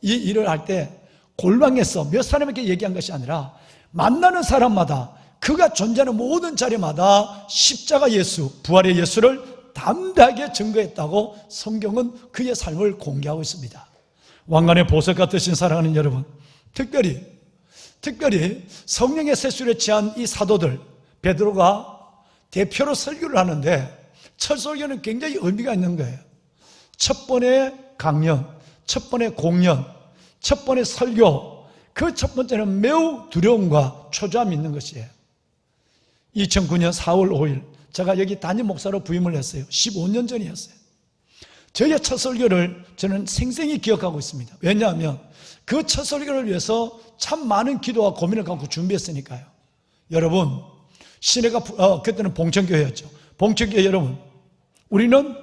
이 일을 할 때 골방에서 몇 사람에게 얘기한 것이 아니라 만나는 사람마다 그가 존재하는 모든 자리마다 십자가 예수, 부활의 예수를 담대하게 증거했다고 성경은 그의 삶을 공개하고 있습니다. 왕관의 보석 같으신 사랑하는 여러분, 특별히 성령의 세수를 취한 이 사도들, 베드로가 대표로 설교를 하는데 첫 설교는 굉장히 의미가 있는 거예요. 첫 번의 강연, 첫 번의 공연, 첫 번의 설교, 그 첫 번째는 매우 두려움과 초조함이 있는 것이에요. 2009년 4월 5일 제가 여기 담임 목사로 부임을 했어요. 15년 전이었어요. 저의 첫 설교를 저는 생생히 기억하고 있습니다. 왜냐하면 그 첫 설교를 위해서 참 많은 기도와 고민을 갖고 준비했으니까요. 여러분, 시내가 그때는 봉천교회였죠. 봉천교회 여러분, 우리는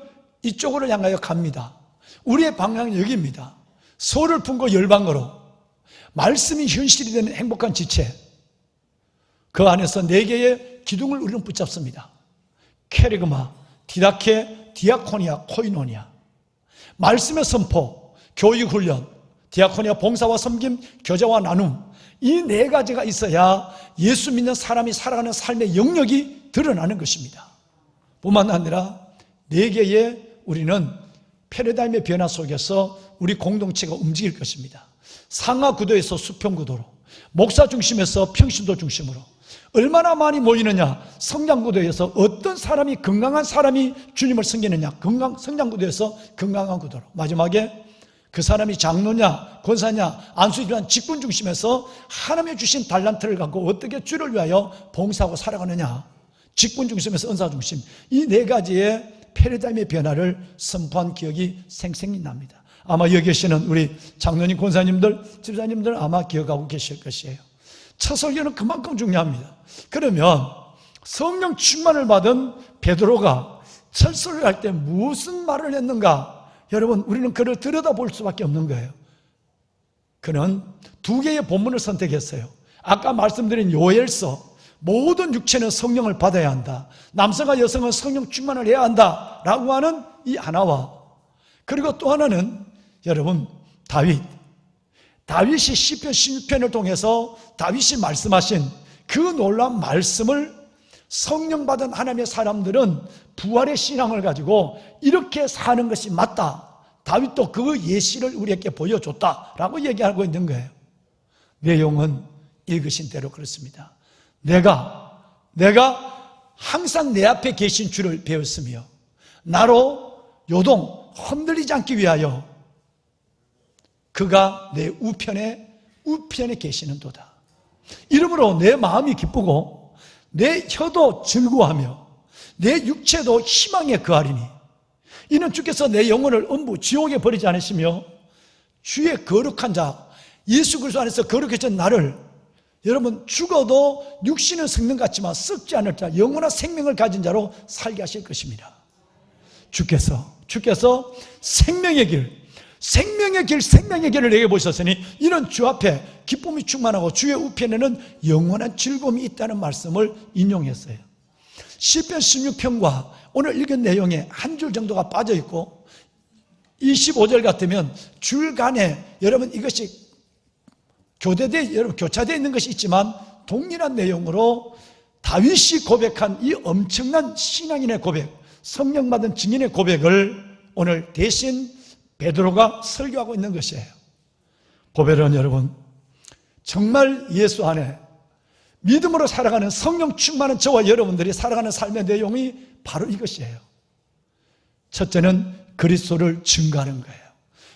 이쪽으로 향하여 갑니다. 우리의 방향은 여기입니다. 소를 품고 열방으로 말씀이 현실이 되는 행복한 지체, 그 안에서 4개의 기둥을 우리는 붙잡습니다. 케리그마, 디다케, 디아코니아, 코이노니아. 말씀의 선포, 교육훈련, 디아코니아 봉사와 섬김, 교제와 나눔, 이 4가지가 있어야 예수 믿는 사람이 살아가는 삶의 영역이 드러나는 것입니다. 뿐만 아니라 4개의 우리는 패러다임의 변화 속에서 우리 공동체가 움직일 것입니다. 상하 구도에서 수평 구도로, 목사 중심에서 평신도 중심으로. 얼마나 많이 모이느냐, 성장 구도에서 어떤 사람이, 건강한 사람이 주님을 섬기느냐, 성장 구도에서 건강한 구도로. 마지막에 그 사람이 장로냐 권사냐 안수이란 직분 중심에서 하나님이 주신 달란트를 갖고 어떻게 주를 위하여 봉사하고 살아가느냐, 직분 중심에서 은사 중심, 이 4가지의 패러다임의 변화를 선포한 기억이 생생히 납니다. 아마 여기 계시는 우리 장로님, 권사님들, 집사님들 아마 기억하고 계실 것이에요. 첫 설교는 그만큼 중요합니다. 그러면 성령 충만을 받은 베드로가 첫 설교를 할 때 무슨 말을 했는가? 여러분, 우리는 그를 들여다볼 수밖에 없는 거예요. 그는 2개의 본문을 선택했어요. 아까 말씀드린 요엘서, 모든 육체는 성령을 받아야 한다, 남성과 여성은 성령 충만을 해야 한다 라고 하는 이 하나와, 그리고 또 하나는 여러분 다윗 다윗이 시편 16편을 통해서 다윗이 말씀하신 그 놀라운 말씀을 성령 받은 하나님의 사람들은 부활의 신앙을 가지고 이렇게 사는 것이 맞다, 다윗도 그 예시를 우리에게 보여줬다라고 얘기하고 있는 거예요. 내용은 읽으신 대로 그렇습니다. 내가 항상 내 앞에 계신 주를 배웠으며 나로 요동 흔들리지 않기 위하여 그가 내 우편에 계시는도다. 이러므로 내 마음이 기쁘고 내 혀도 즐거워하며 내 육체도 희망에 거하리니 이는 주께서 내 영혼을 음부 지옥에 버리지 않으시며 주의 거룩한 자 예수 그리스도 안에서 거룩해진 나를, 여러분 죽어도 육신은 썩는 것 같지만 썩지 않을 자 영원한 생명을 가진 자로 살게 하실 것입니다. 주께서 생명의 길을 내게 보셨으니 이는 주 앞에 기쁨이 충만하고 주의 우편에는 영원한 즐거움이 있다는 말씀을 인용했어요. 시편 16편과 오늘 읽은 내용에 한 줄 정도가 빠져 있고 25절 같으면 줄간에 여러분 이것이 교차되어 있는 것이 있지만 동일한 내용으로 다윗이 고백한 이 엄청난 신앙인의 고백, 성령 받은 증인의 고백을 오늘 대신 베드로가 설교하고 있는 것이에요. 보배는 여러분, 정말 예수 안에 믿음으로 살아가는 성령 충만한 저와 여러분들이 살아가는 삶의 내용이 바로 이것이에요. 첫째는 그리스도를 증거하는 거예요.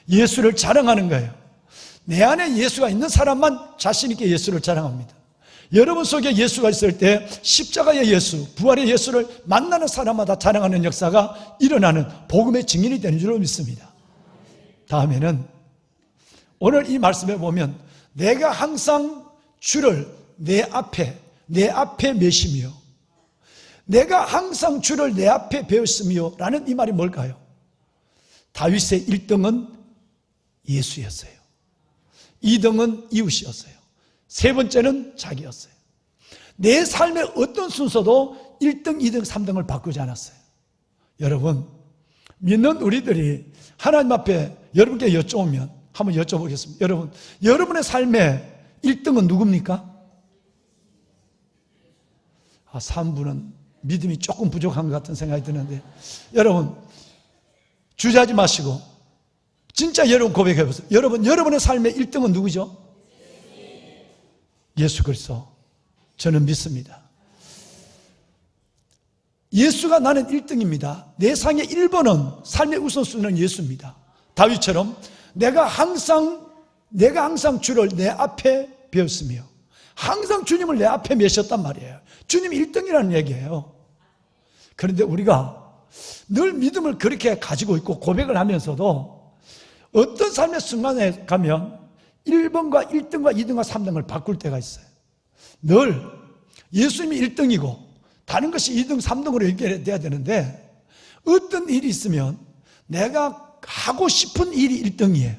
예수를 자랑하는 거예요. 내 안에 예수가 있는 사람만 자신 있게 예수를 자랑합니다. 여러분 속에 예수가 있을 때 십자가의 예수, 부활의 예수를 만나는 사람마다 자랑하는 역사가 일어나는 복음의 증인이 되는 줄로 믿습니다. 다음에는 오늘 이 말씀에 보면 내가 항상 주를 내 앞에 메시며 내가 항상 주를 내 앞에 배웠으며 라는 이 말이 뭘까요? 다윗의 1등은 예수였어요. 2등은 이웃이었어요. 세 번째는 자기였어요. 내 삶의 어떤 순서도 1등, 2등, 3등을 바꾸지 않았어요. 여러분, 믿는 우리들이 하나님 앞에 여러분께 여쭤보면 한번 여쭤보겠습니다. 여러분, 여러분의 삶의 1등은 누굽니까? 3분은 믿음이 조금 부족한 것 같은 생각이 드는데, 여러분 주저하지 마시고 진짜 여러분 고백해 보세요. 여러분의 삶의 1등은 누구죠? 예수 그리스도. 저는 믿습니다. 예수가 나는 1등입니다. 내 삶의 1번은, 삶의 우선순위는 예수입니다. 다윗처럼 내가 항상 주를 내 앞에 배웠으며 항상 주님을 내 앞에 메셨단 말이에요. 주님 1등이라는 얘기예요. 그런데 우리가 늘 믿음을 그렇게 가지고 있고 고백을 하면서도 어떤 삶의 순간에 가면 1번과 1등과 2등과 3등을 바꿀 때가 있어요. 늘 예수님이 1등이고 다른 것이 2등, 3등으로 연결돼야 되는데 어떤 일이 있으면 내가 하고 싶은 일이 1등이에요.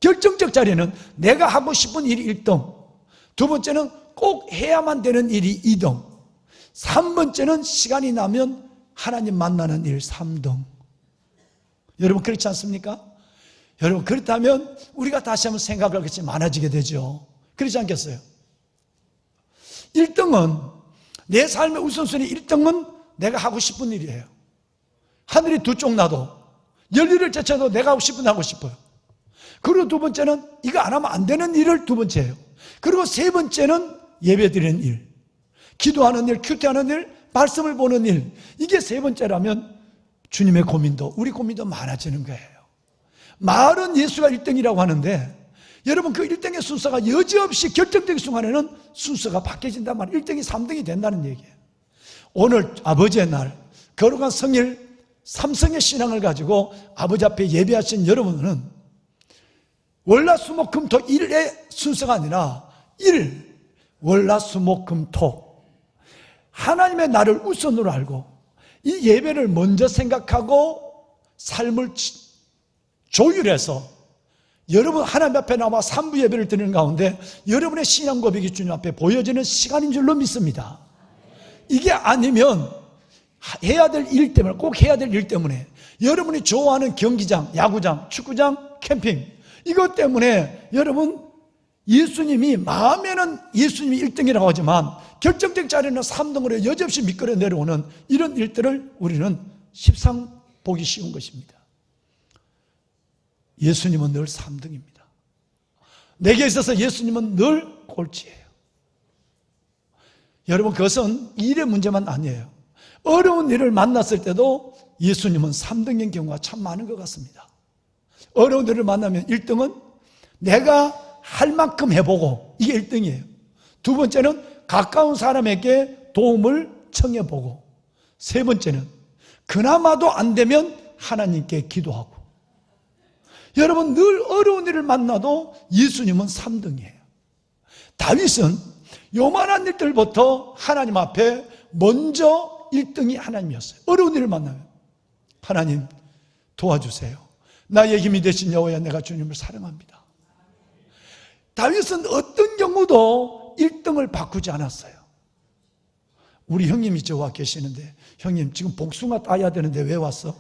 결정적 자리는 내가 하고 싶은 일이 1등, 두 번째는 꼭 해야만 되는 일이 2등, 3번째는 시간이 나면 하나님 만나는 일 3등. 여러분 그렇지 않습니까? 여러분 그렇다면 우리가 다시 한번 생각할 것이 많아지게 되죠. 그렇지 않겠어요? 1등은 내 삶의 우선순위 1등은 내가 하고 싶은 일이에요. 하늘이 두 쪽 나도 열리를 제쳐도 내가 하고 싶은 일 하고 싶어요. 그리고 두 번째는 이거 안 하면 안 되는 일을 두 번째예요. 그리고 세 번째는 예배 드리는 일, 기도하는 일, 큐티하는 일, 말씀을 보는 일. 이게 세 번째라면 주님의 고민도, 우리 고민도 많아지는 거예요. 말은 예수가 1등이라고 하는데 여러분 그 1등의 순서가 여지없이 결정적인 순간에는 순서가 바뀌어진단 말이에요. 1등이 3등이 된다는 얘기예요. 오늘 아버지의 날, 거룩한 성일, 삼성의 신앙을 가지고 아버지 앞에 예배하신 여러분은 월화수목금토 1의 순서가 아니라 1, 월화수목금토 하나님의 나를 우선으로 알고 이 예배를 먼저 생각하고 삶을 조율해서 여러분 하나님 앞에 나와 3부 예배를 드리는 가운데 여러분의 신앙 고백이 주님 앞에 보여지는 시간인 줄로 믿습니다. 이게 아니면 해야 될 일 때문에, 꼭 해야 될 일 때문에 여러분이 좋아하는 경기장, 야구장, 축구장, 캠핑 이것 때문에 여러분 예수님이 마음에는 예수님이 1등이라고 하지만 결정적 자리는 3등으로 여지없이 미끄러 내려오는 이런 일들을 우리는 십상 보기 쉬운 것입니다. 예수님은 늘 3등입니다. 내게 있어서 예수님은 늘 꼴찌예요. 여러분, 그것은 일의 문제만 아니에요. 어려운 일을 만났을 때도 예수님은 3등인 경우가 참 많은 것 같습니다. 어려운 일을 만나면 1등은 내가 할 만큼 해보고, 이게 1등이에요. 두 번째는 가까운 사람에게 도움을 청해보고, 세 번째는 그나마도 안 되면 하나님께 기도하고. 여러분, 늘 어려운 일을 만나도 예수님은 3등이에요. 다윗은 요만한 일들부터 하나님 앞에 먼저 1등이 하나님이었어요. 어려운 일을 만나면 하나님 도와주세요. 나의 힘이 되신 여호와여, 내가 주님을 사랑합니다. 다윗은 어떤 경우도 1등을 바꾸지 않았어요. 우리 형님이 저와 계시는데, 형님 지금 복숭아 따야 되는데 왜 왔어?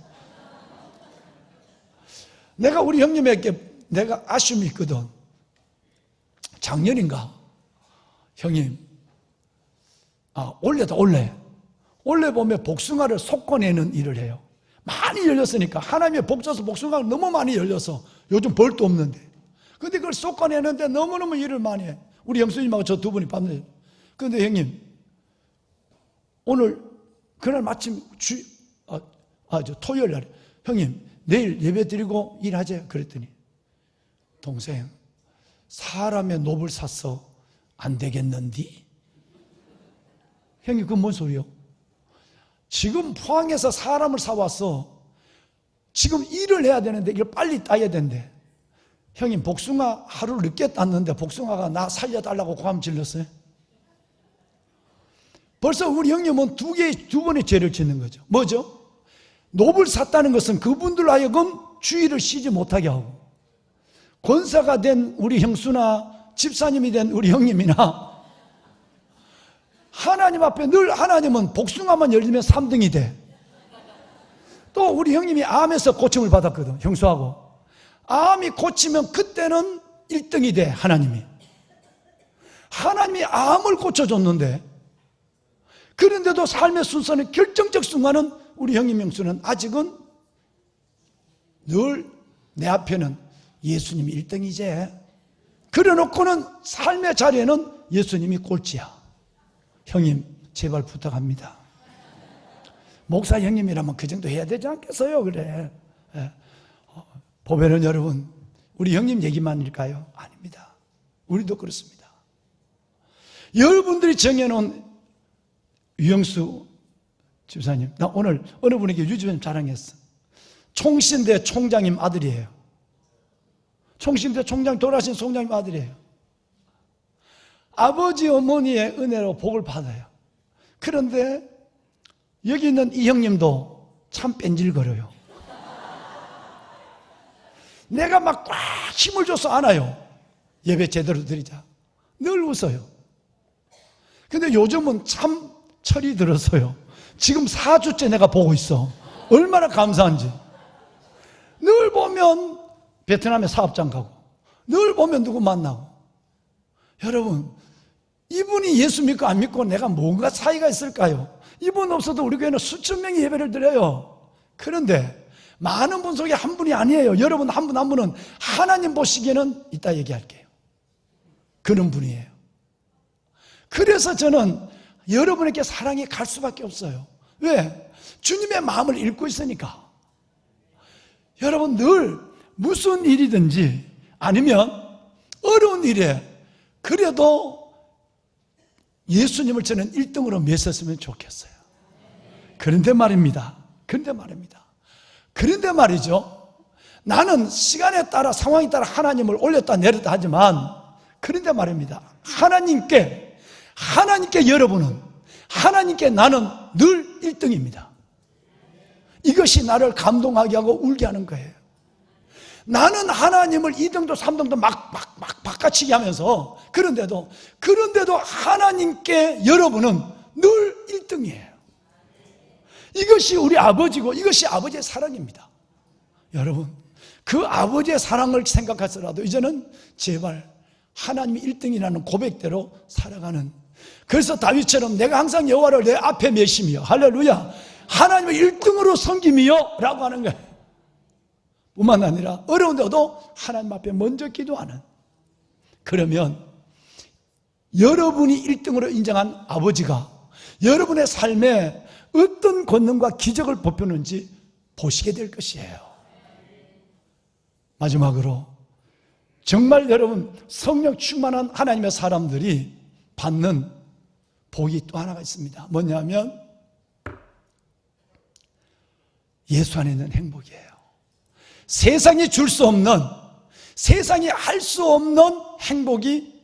내가 우리 형님에게 내가 아쉬움이 있거든. 작년인가 형님, 올해다 올해 보면 복숭아를 솎아내는 일을 해요. 많이 열렸으니까, 하나님의 복 줘서 복숭아가 너무 많이 열려서 요즘 벌도 없는데, 근데 그걸 솎아내는데 너무너무 일을 많이 해. 우리 형수님하고 저 두 분이 밤새. 근데 형님, 오늘 그날 마침 토요일 날에 형님 내일 예배 드리고 일하재. 그랬더니, 동생 사람의 놋을 샀어 안 되겠는디? 형님, 그건 뭔 소리요? 지금 포항에서 사람을 사왔어. 지금 일을 해야 되는데 이걸 빨리 따야 된대. 형님, 복숭아 하루 늦게 땄는데 복숭아가 나 살려달라고 고함 질렀어요. 벌써 우리 형님은 두 번의 죄를 짓는 거죠. 뭐죠? 놋을 샀다는 것은 그분들 하여금 주의를 쉬지 못하게 하고, 권사가 된 우리 형수나 집사님이 된 우리 형님이나 하나님 앞에 늘 하나님은 복숭아만 열리면 3등이 돼. 또 우리 형님이 암에서 고침을 받았거든. 형수하고 암이 고치면 그때는 1등이 돼. 하나님이 암을 고쳐줬는데, 그런데도 삶의 순서는 결정적 순간은 우리 형님 형수는 아직은 늘 내 앞에는 예수님이 1등이지, 그래놓고는 삶의 자리에는 예수님이 꼴찌야. 형님 제발 부탁합니다. 목사 형님이라면 그 정도 해야 되지 않겠어요? 그래. 보배는 여러분, 우리 형님 얘기만일까요? 아닙니다. 우리도 그렇습니다. 여러분들이 정해놓은, 유영수 집사님, 나 오늘 어느 분에게 유주님 자랑했어. 총신대 총장님 아들이에요. 총신대 총장 돌아가신 총장님 아들이에요. 아버지 어머니의 은혜로 복을 받아요. 그런데 여기 있는 이 형님도 참 뺀질거려요. 내가 막 꽉 힘을 줘서 안아요. 예배 제대로 드리자. 늘 웃어요. 근데 요즘은 참 철이 들었어요. 지금 4주째 내가 보고 있어. 얼마나 감사한지. 늘 보면 베트남에 사업장 가고, 늘 보면 누구 만나고. 여러분, 이분이 예수 믿고 안 믿고 내가 뭔가 차이가 있을까요? 이분 없어도 우리 교회는 수천 명이 예배를 드려요. 그런데 많은 분 속에 한 분이 아니에요. 여러분 한 분 한 분은 하나님 보시기에는, 이따 얘기할게요, 그런 분이에요. 그래서 저는 여러분에게 사랑이 갈 수밖에 없어요. 왜? 주님의 마음을 읽고 있으니까. 여러분, 늘 무슨 일이든지 아니면 어려운 일에 그래도 예수님을 저는 1등으로 맺었으면 좋겠어요. 그런데 말이죠, 나는 시간에 따라 상황에 따라 하나님을 올렸다 내렸다 하지만, 그런데 말입니다, 하나님께 여러분은, 하나님께 나는 늘 1등입니다. 이것이 나를 감동하게 하고 울게 하는 거예요. 나는 하나님을 2등도 3등도 막 바꿔치기 하면서, 그런데도 하나님께 여러분은 늘 1등이에요. 이것이 우리 아버지고 이것이 아버지의 사랑입니다. 여러분, 그 아버지의 사랑을 생각해서라도 이제는 제발 하나님이 1등이라는 고백대로 살아가는, 그래서 다윗처럼 내가 항상 여호와를 내 앞에 메시며 할렐루야 하나님을 1등으로 섬기며 라고 하는 거예요. 뿐만 아니라 어려운데도 하나님 앞에 먼저 기도하는. 그러면 여러분이 1등으로 인정한 아버지가 여러분의 삶에 어떤 권능과 기적을 보표는지 보시게 될 것이에요. 마지막으로 정말 여러분 성령 충만한 하나님의 사람들이 받는 복이 또 하나가 있습니다. 뭐냐면 예수 안에 있는 행복이에요. 세상이 줄 수 없는, 세상이 할 수 없는 행복이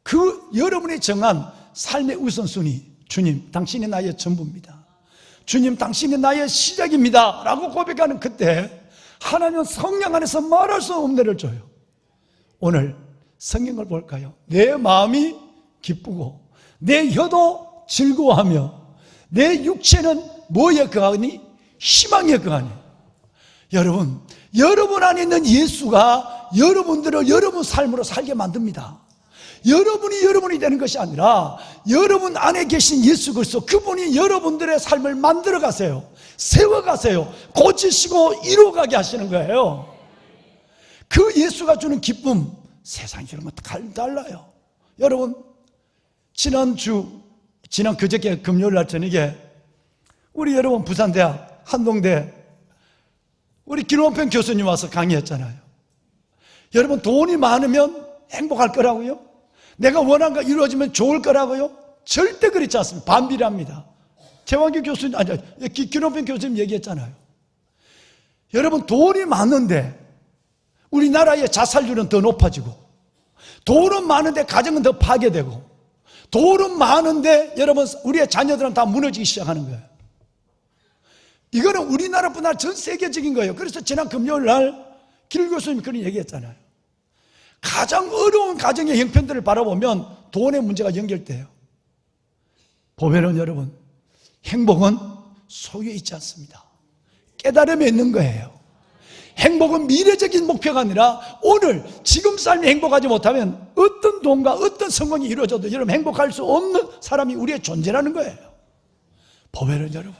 그 여러분이 정한 삶의 우선순위, 주님 당신이 나의 전부입니다, 주님 당신이 나의 시작입니다 라고 고백하는 그때 하나님은 성령 안에서 말할 수 없는 은혜를 줘요. 오늘 성경을 볼까요? 내 마음이 기쁘고 내 혀도 즐거워하며 내 육체는 뭐에 거하니? 희망에 거하니. 여러분 안에 있는 예수가 여러분들을 여러분 삶으로 살게 만듭니다. 여러분이 되는 것이 아니라 여러분 안에 계신 예수 그리스도, 그분이 여러분들의 삶을 만들어 가세요, 세워 가세요, 고치시고 이루어가게 하시는 거예요. 그 예수가 주는 기쁨 세상이 여러분 달라요. 여러분 지난 그저께 금요일 날 저녁에 우리 여러분 부산대학 한동대 우리 김원평 교수님 와서 강의했잖아요. 여러분 돈이 많으면 행복할 거라고요? 내가 원하는 거 이루어지면 좋을 거라고요? 절대 그렇지 않습니다. 반비례합니다. 최완규 교수님, 김원평 교수님 얘기했잖아요. 여러분 돈이 많은데 우리나라의 자살률은 더 높아지고, 돈은 많은데 가정은 더 파괴되고, 돈은 많은데 여러분 우리의 자녀들은 다 무너지기 시작하는 거예요. 이거는 우리나라뿐 아니라 전 세계적인 거예요. 그래서 지난 금요일 날 길 교수님이 그런 얘기했잖아요. 가장 어려운 가정의 형편들을 바라보면 돈의 문제가 연결돼요. 보면은 여러분 행복은 소유에 있지 않습니다. 깨달음에 있는 거예요. 행복은 미래적인 목표가 아니라 오늘 지금 삶이 행복하지 못하면 어떤 돈과 어떤 성공이 이루어져도 여러분 행복할 수 없는 사람이 우리의 존재라는 거예요. 보면은 여러분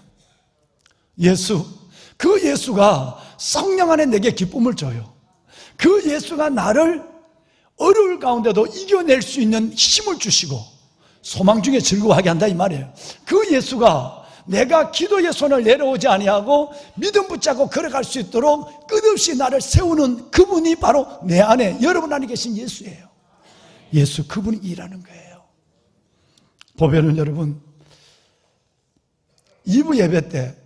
그 예수가 성령 안에 내게 기쁨을 줘요. 그 예수가 나를 어려울 가운데도 이겨낼 수 있는 힘을 주시고 소망 중에 즐거워하게 한다 이 말이에요. 그 예수가 내가 기도의 손을 내려오지 아니하고 믿음 붙잡고 걸어갈 수 있도록 끝없이 나를 세우는 그분이 바로 내 안에, 여러분 안에 계신 예수예요. 예수 그분이 일하는 거예요. 보면은 여러분 2부 예배 때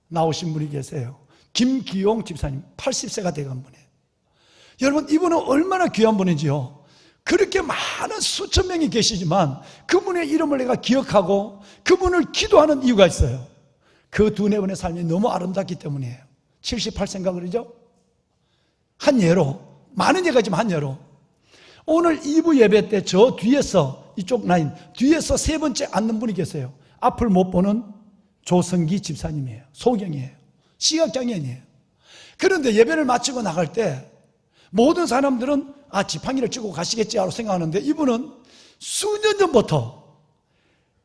나오신 분이 계세요. 김기용 집사님 80세가 돼간 분이에요. 여러분 이분은 얼마나 귀한 분인지요. 그렇게 많은 수천 명이 계시지만 그분의 이름을 내가 기억하고 그분을 기도하는 이유가 있어요. 그 두네 분의 삶이 너무 아름답기 때문이에요. 78세인가 그러죠? 한 예로, 많은 예가 있지만 한 예로, 오늘 2부 예배 때 저 뒤에서, 이쪽 라인 뒤에서 세 번째 앉는 분이 계세요. 앞을 못 보는 조성기 집사님이에요. 소경이에요. 시각장애인이에요. 그런데 예배를 마치고 나갈 때 모든 사람들은 지팡이를 쥐고 가시겠지 하고 생각하는데 이분은 수년 전부터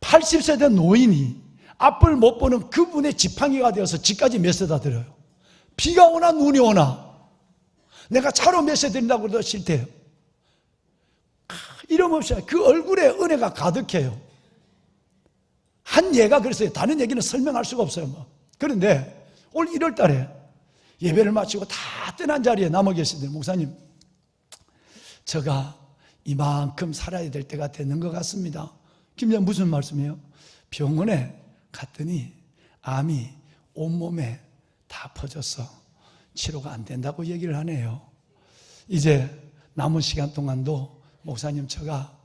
80세 된 노인이 앞을 못 보는 그분의 지팡이가 되어서 집까지 메세다 드려요. 비가 오나 눈이 오나 내가 차로 메세 드린다고 해도 싫대요. 이름 없이 그 얼굴에 은혜가 가득해요. 한 예가 그랬어요. 다른 얘기는 설명할 수가 없어요. 그런데 올 1월 달에 예배를 마치고 다 떠난 자리에 남아 계시더니 목사님 제가 이만큼 살아야 될 때가 되는 것 같습니다. 김장 무슨 말씀이에요? 병원에 갔더니 암이 온몸에 다 퍼져서 치료가 안 된다고 얘기를 하네요. 이제 남은 시간 동안도 목사님 제가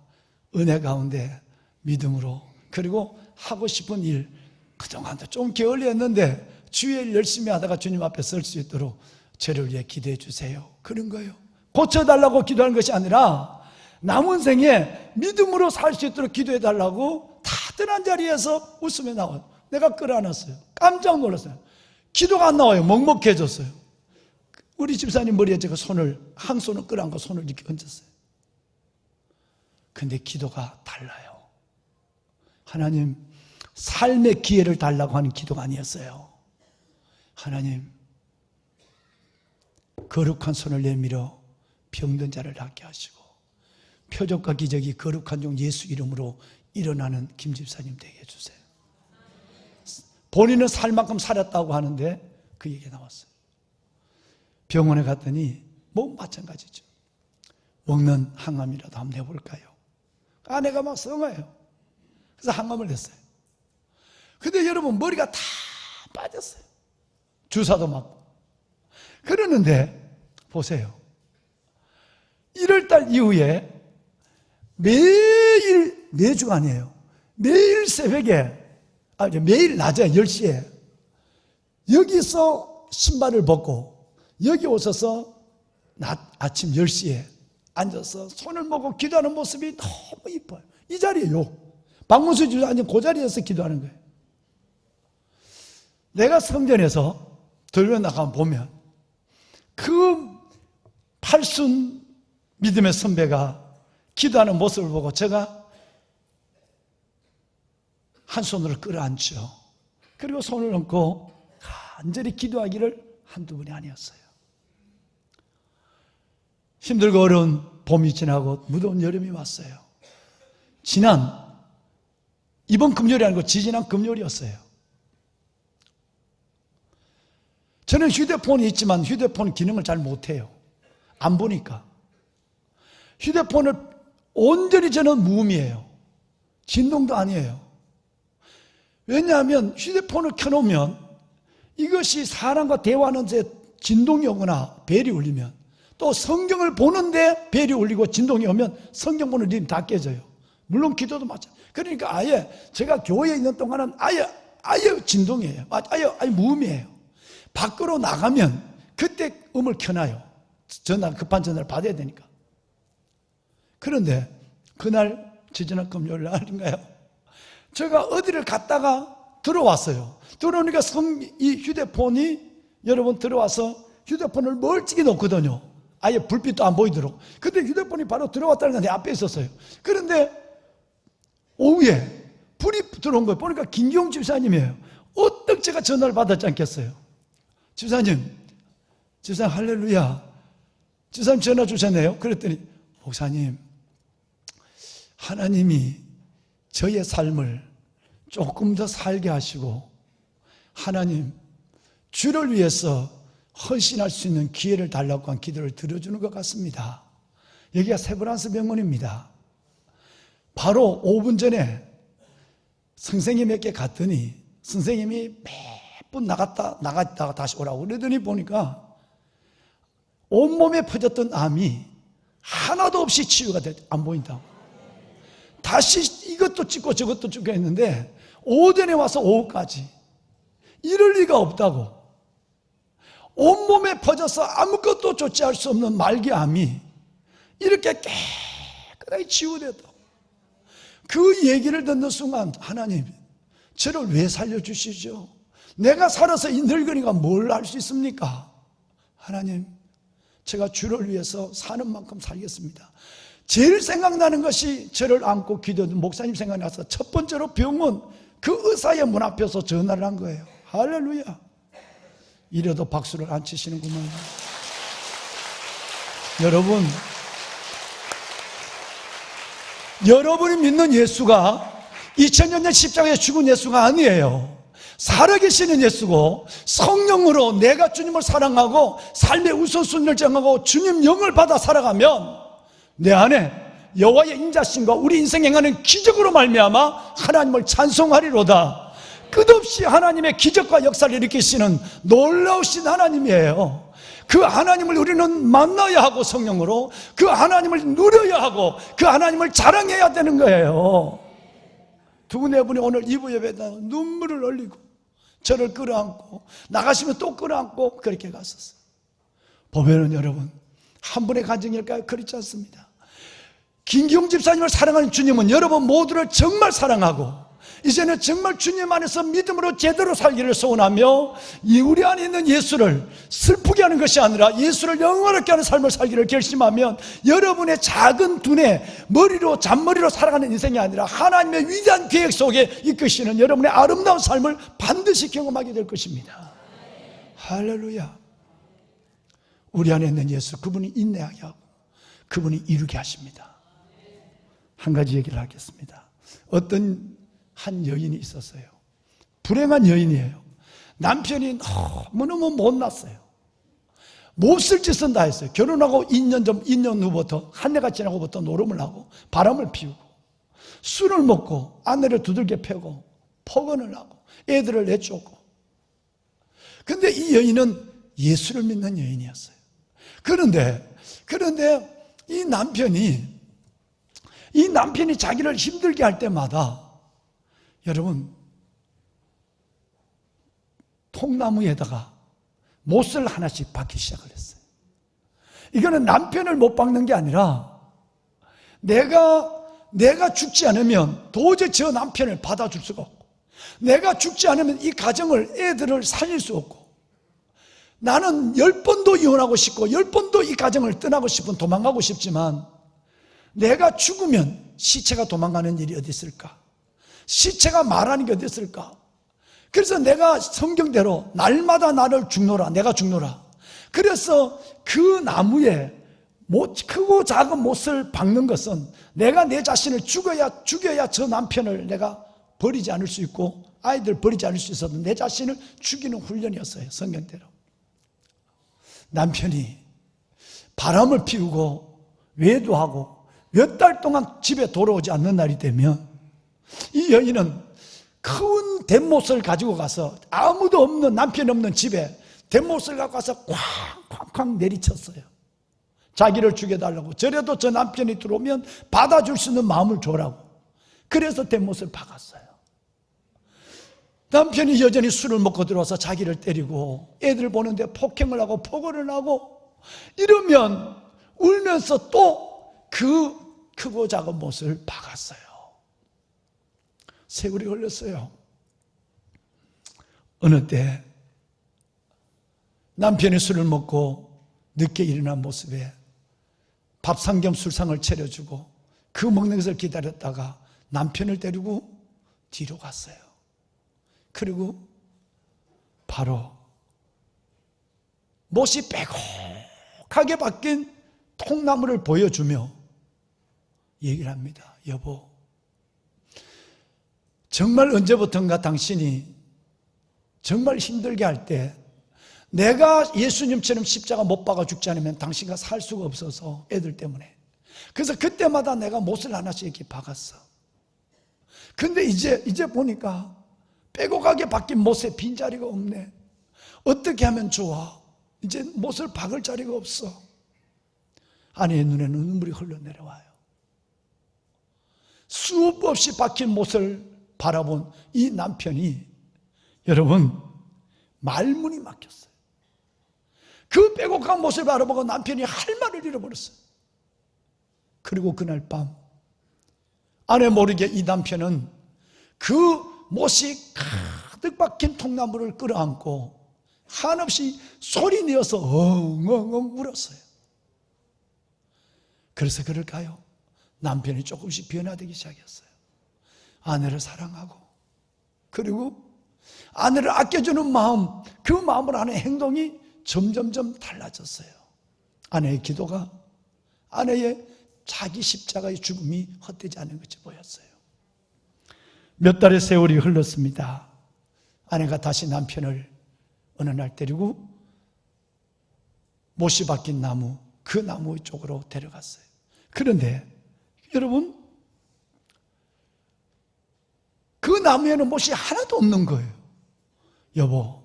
은혜 가운데 믿음으로 그리고 하고 싶은 일 그동안도 좀 게을리 했는데 주의 일 열심히 하다가 주님 앞에 설 수 있도록 저를 위해 기도해 주세요. 그런 거예요. 고쳐달라고 기도하는 것이 아니라 남은 생에 믿음으로 살 수 있도록 기도해 달라고 다 떠난 자리에서 웃으며 나와요. 내가 끌어안았어요. 깜짝 놀랐어요. 기도가 안 나와요. 먹먹해졌어요. 우리 집사님 머리에 제가 손을 한 손을 끌어안고 손을 이렇게 얹었어요. 근데 기도가 달라요. 하나님, 삶의 기회를 달라고 하는 기도가 아니었어요. 하나님, 거룩한 손을 내밀어 병든 자를 낫게 하시고 표적과 기적이 거룩한 종 예수 이름으로 일어나는 김 집사님 되게 해주세요. 본인은 살 만큼 살았다고 하는데 그 얘기가 나왔어요. 병원에 갔더니 뭐 마찬가지죠. 먹는 항암이라도 한번 해볼까요? 아내가 막 성화해요. 그래서 항암을 냈어요. 근데 여러분, 머리가 다 빠졌어요. 주사도 맞고. 그러는데 보세요. 1월달 이후에 매주가 아니에요. 매일 새벽에, 매일 낮에 10시에 여기서 신발을 벗고 여기 오셔서 아침 10시에 앉아서 손을 모고 기도하는 모습이 너무 이뻐요. 이 자리에요. 박문수 주사 앉은 그 자리에서 기도하는 거예요. 내가 성전에서 들려 나가면 보면 그 팔순 믿음의 선배가 기도하는 모습을 보고 제가 한 손으로 끌어안죠. 그리고 손을 얹고 간절히 기도하기를 한두 번이 아니었어요. 힘들고 어려운 봄이 지나고 무더운 여름이 왔어요. 이번 금요일이 아니고 지지난 금요일이었어요. 저는 휴대폰이 있지만 휴대폰 기능을 잘 못해요. 안 보니까. 휴대폰을 온전히 저는 무음이에요. 진동도 아니에요. 왜냐하면 휴대폰을 켜놓으면 이것이 사람과 대화하는데 진동이 오거나 벨이 울리면, 또 성경을 보는데 벨이 울리고 진동이 오면 성경 보는 리듬이 다 깨져요. 물론 기도도 마찬가지. 그러니까 아예 제가 교회에 있는 동안은 아예 진동이에요. 아예 무음이에요. 밖으로 나가면 그때 음을 켜놔요. 급한 전화를 받아야 되니까. 그런데 그날 지지난 금요일 날인가요? 제가 어디를 갔다가 들어왔어요. 들어오니까 이 휴대폰이 여러분 들어와서 휴대폰을 멀찍이 놓거든요. 아예 불빛도 안 보이도록. 근데 휴대폰이 바로 들어왔다는 건 내 앞에 있었어요. 그런데 오후에 불이 들어온 거예요. 보니까 김경 집사님이에요. 어떻게 제가 전화를 받았지 않겠어요? 집사님 할렐루야. 집사님 전화 주셨네요. 그랬더니 목사님, 하나님이 저의 삶을 조금 더 살게 하시고 하나님 주를 위해서 헌신할 수 있는 기회를 달라고 한 기도를 들어주는 것 같습니다. 여기가 세브란스 병원입니다. 바로 5분 전에 선생님에게 갔더니 선생님이 몇 분 나갔다가 다시 오라고 그러더니 보니까 온몸에 퍼졌던 암이 하나도 없이 치유가 안 보인다고. 다시 이것도 찍고 저것도 찍고 했는데 오전에 와서 오후까지 이럴 리가 없다고. 온몸에 퍼져서 아무것도 조치할 수 없는 말기암이 이렇게 깨끗하게 치유됐다고. 그 얘기를 듣는 순간 하나님, 저를 왜 살려주시죠? 내가 살아서 이 늙은이가 뭘 할 수 있습니까? 하나님, 제가 주를 위해서 사는 만큼 살겠습니다. 제일 생각나는 것이 저를 안고 기도하는 목사님 생각나서 첫 번째로 병원 그 의사의 문 앞에서 전화를 한 거예요. 할렐루야. 이래도 박수를 안 치시는구만. 여러분이 믿는 예수가 2000년 전 십자가에 죽은 예수가 아니에요. 살아계시는 예수고 성령으로 내가 주님을 사랑하고 삶의 우선순위를 정하고 주님 영을 받아 살아가면 내 안에 여호와의 인자심과 우리 인생 행하는 기적으로 말미암아 하나님을 찬송하리로다. 끝없이 하나님의 기적과 역사를 일으키시는 놀라우신 하나님이에요. 그 하나님을 우리는 만나야 하고 성령으로 그 하나님을 누려야 하고 그 하나님을 자랑해야 되는 거예요. 두 네 분이 오늘 2부 예배에다 눈물을 흘리고 저를 끌어안고 나가시면 또 끌어안고 그렇게 갔었어요. 보면은 여러분, 한 분의 가정일까요? 그렇지 않습니다. 김기용 집사님을 사랑하는 주님은 여러분 모두를 정말 사랑하고 이제는 정말 주님 안에서 믿음으로 제대로 살기를 소원하며 이 우리 안에 있는 예수를 슬프게 하는 것이 아니라 예수를 영원하게 하는 삶을 살기를 결심하면 여러분의 작은 두뇌, 머리로 잔머리로 살아가는 인생이 아니라 하나님의 위대한 계획 속에 이끄시는 여러분의 아름다운 삶을 반드시 경험하게 될 것입니다. 할렐루야. 우리 안에 있는 예수, 그분이 인내하게 하고 그분이 이루게 하십니다. 한 가지 얘기를 하겠습니다. 어떤 한 여인이 있었어요. 불행한 여인이에요. 남편이 너무너무 못났어요. 못쓸 짓은 다 했어요. 결혼하고 2년 후부터, 한 해가 지나고부터 노름을 하고 바람을 피우고 술을 먹고 아내를 두들겨 패고 폭언을 하고 애들을 내쫓고. 근데 이 여인은 예수를 믿는 여인이었어요. 그런데 이 남편이 자기를 힘들게 할 때마다 여러분 통나무에다가 못을 하나씩 박기 시작을 했어요. 이거는 남편을 못 박는 게 아니라 내가 죽지 않으면 도저히 저 남편을 받아줄 수가 없고, 내가 죽지 않으면 이 가정을, 애들을 살릴 수 없고, 나는 10번도 이혼하고 싶고 10번도 이 가정을 떠나고 싶은, 도망가고 싶지만 내가 죽으면 시체가 도망가는 일이 어디 있을까? 시체가 말하는 게 어디 있을까? 그래서 내가 성경대로 날마다 나를 죽노라, 내가 죽노라. 그래서 그 나무에 크고 작은 못을 박는 것은 내가 내 자신을 죽여야 저 남편을 내가 버리지 않을 수 있고 아이들 버리지 않을 수 있어도 내 자신을 죽이는 훈련이었어요. 성경대로. 남편이 바람을 피우고 외도하고 몇 달 동안 집에 돌아오지 않는 날이 되면 이 여인은 큰 대못을 가지고 가서 아무도 없는, 남편이 없는 집에 대못을 갖고 가서 쾅쾅쾅 내리쳤어요. 자기를 죽여달라고. 저래도 저 남편이 들어오면 받아줄 수 있는 마음을 줘라고. 그래서 대못을 박았어요. 남편이 여전히 술을 먹고 들어와서 자기를 때리고 애들 보는데 폭행을 하고 폭언을 하고 이러면 울면서 또 그 크고 작은 못을 박았어요. 세월이 흘렀어요. 어느 때 남편이 술을 먹고 늦게 일어난 모습에 밥상 겸 술상을 차려주고 그 먹는 것을 기다렸다가 남편을 데리고 뒤로 갔어요. 그리고 바로 못이 빼곡하게 박힌 통나무를 보여주며 얘기를 합니다. 여보, 정말 언제부턴가 당신이 정말 힘들게 할 때 내가 예수님처럼 십자가 못 박아 죽지 않으면 당신과 살 수가 없어서 애들 때문에. 그래서 그때마다 내가 못을 하나씩 이렇게 박았어. 근데 이제 보니까 빼곡하게 박힌 못에 빈자리가 없네. 어떻게 하면 좋아? 이제 못을 박을 자리가 없어. 아내의 눈에는 눈물이 흘러내려와요. 수업 없이 박힌 못을 바라본 이 남편이 여러분 말문이 막혔어요. 그 빼곡한 못을 바라보고 남편이 할 말을 잃어버렸어요. 그리고 그날 밤 아내 모르게 이 남편은 그 못이 가득 박힌 통나무를 끌어안고 한없이 소리 내어서 엉엉엉 울었어요. 그래서 그럴까요? 남편이 조금씩 변화되기 시작했어요. 아내를 사랑하고 그리고 아내를 아껴주는 마음, 그 마음을 하는 행동이 점점점 달라졌어요. 아내의 기도가, 아내의 자기 십자가의 죽음이 헛되지 않은 것이 보였어요. 몇 달의 세월이 흘렀습니다. 아내가 다시 남편을 어느 날 데리고 못이 박힌 나무, 그 나무 쪽으로 데려갔어요. 그런데 여러분, 그 나무에는 못이 하나도 없는 거예요. 여보,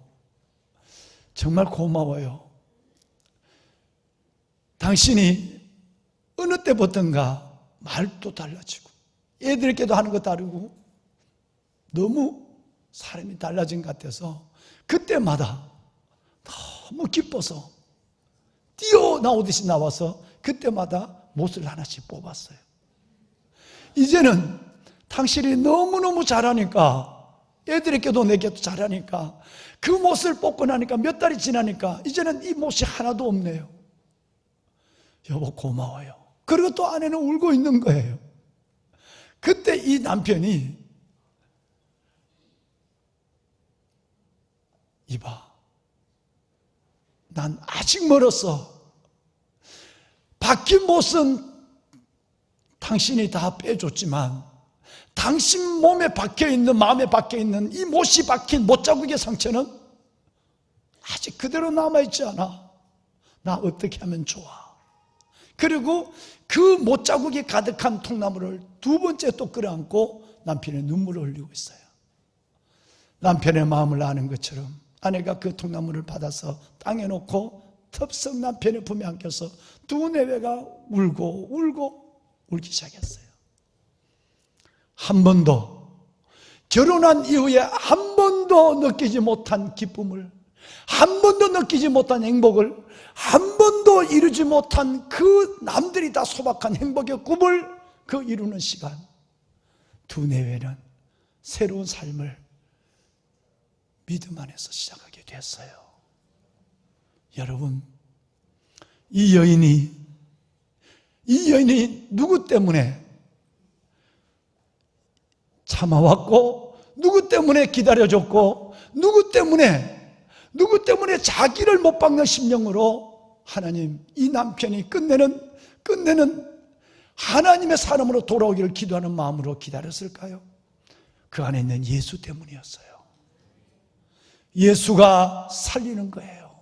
정말 고마워요. 당신이 어느 때부턴가 말도 달라지고 애들께도 하는 거 다르고 너무 사람이 달라진 것 같아서 그때마다 너무 기뻐서 뛰어나오듯이 나와서 그때마다 못을 하나씩 뽑았어요. 이제는 당신이 너무너무 잘하니까, 애들에게도 내게도 잘하니까, 그 못을 뽑고 나니까 몇 달이 지나니까 이제는 이 못이 하나도 없네요. 여보 고마워요. 그리고 또 아내는 울고 있는 거예요. 그때 이 남편이 이봐, 난 아직 멀었어. 바뀐 못은 당신이 다 빼줬지만 당신 몸에 박혀있는, 마음에 박혀있는 이 못이 박힌 못자국의 상처는 아직 그대로 남아있지 않아. 나 어떻게 하면 좋아. 그리고 그 못자국이 가득한 통나무를 두 번째 또 끌어안고 남편의 눈물을 흘리고 있어요. 남편의 마음을 아는 것처럼 아내가 그 통나무를 받아서 땅에 놓고 텁썩 남편의 품에 안겨서 두 내외가 울고 울기 시작했어요. 한 번도, 결혼한 이후에 한 번도 느끼지 못한 기쁨을, 한 번도 느끼지 못한 행복을, 한 번도 이루지 못한 그 남들이 다 소박한 행복의 꿈을 그 이루는 시간, 두 내외는 새로운 삶을 믿음 안에서 시작하게 됐어요. 여러분, 이 여인이 누구 때문에 참아왔고, 누구 때문에 기다려줬고, 누구 때문에 자기를 못 박는 심령으로 하나님, 이 남편이 끝내는 하나님의 사람으로 돌아오기를 기도하는 마음으로 기다렸을까요? 그 안에 있는 예수 때문이었어요. 예수가 살리는 거예요.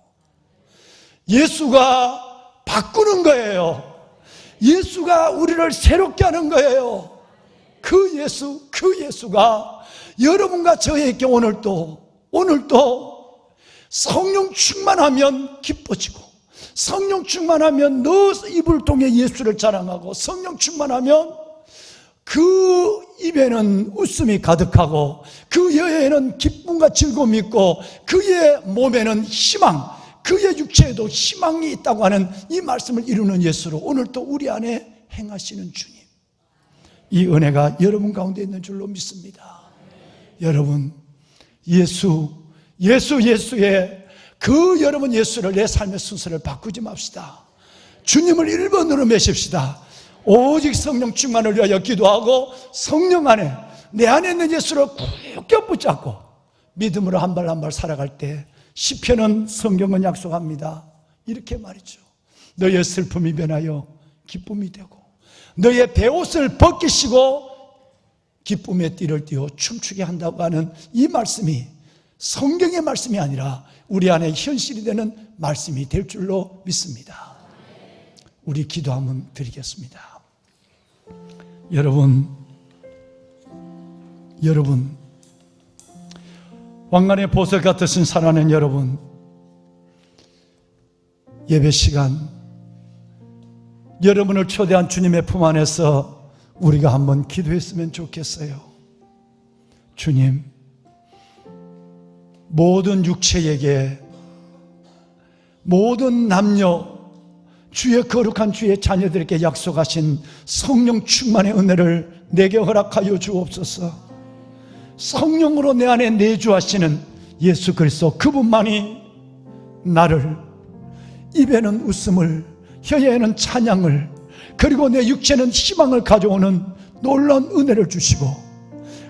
예수가 바꾸는 거예요. 예수가 우리를 새롭게 하는 거예요. 그 예수가 여러분과 저에게 오늘도 성령 충만하면 기뻐지고, 성령 충만하면 너 입을 통해 예수를 자랑하고, 성령 충만하면 그 입에는 웃음이 가득하고, 그 여에는 기쁨과 즐거움이 있고, 그의 몸에는 희망, 그의 육체에도 희망이 있다고 하는 이 말씀을 이루는 예수로 오늘도 우리 안에 행하시는 주님, 이 은혜가 여러분 가운데 있는 줄로 믿습니다. 여러분, 예수의 그 여러분 예수를 내 삶의 순서를 바꾸지 맙시다. 주님을 1번으로 매십시다. 오직 성령 충만을 위하여 기도하고, 성령 안에, 내 안에 있는 예수를 굳게 붙잡고 믿음으로 한 발 한 발 살아갈 때, 시편은, 성경은 약속합니다. 이렇게 말이죠. 너의 슬픔이 변하여 기쁨이 되고, 너의 베옷을 벗기시고 기쁨의 띠를 띠어 춤추게 한다고 하는 이 말씀이 성경의 말씀이 아니라 우리 안에 현실이 되는 말씀이 될 줄로 믿습니다. 우리 기도 한번 드리겠습니다. 여러분, 왕관의 보석 같으신 사랑하는 여러분, 예배 시간 여러분을 초대한 주님의 품 안에서 우리가 한번 기도했으면 좋겠어요. 주님, 모든 육체에게, 모든 남녀, 주의 거룩한 주의 자녀들에게 약속하신 성령 충만의 은혜를 내게 허락하여 주옵소서. 성령으로 내 안에 내주하시는 예수 그리스도, 그분만이 나를, 입에는 웃음을, 혀에는 찬양을, 그리고 내 육체는 희망을 가져오는 놀라운 은혜를 주시고,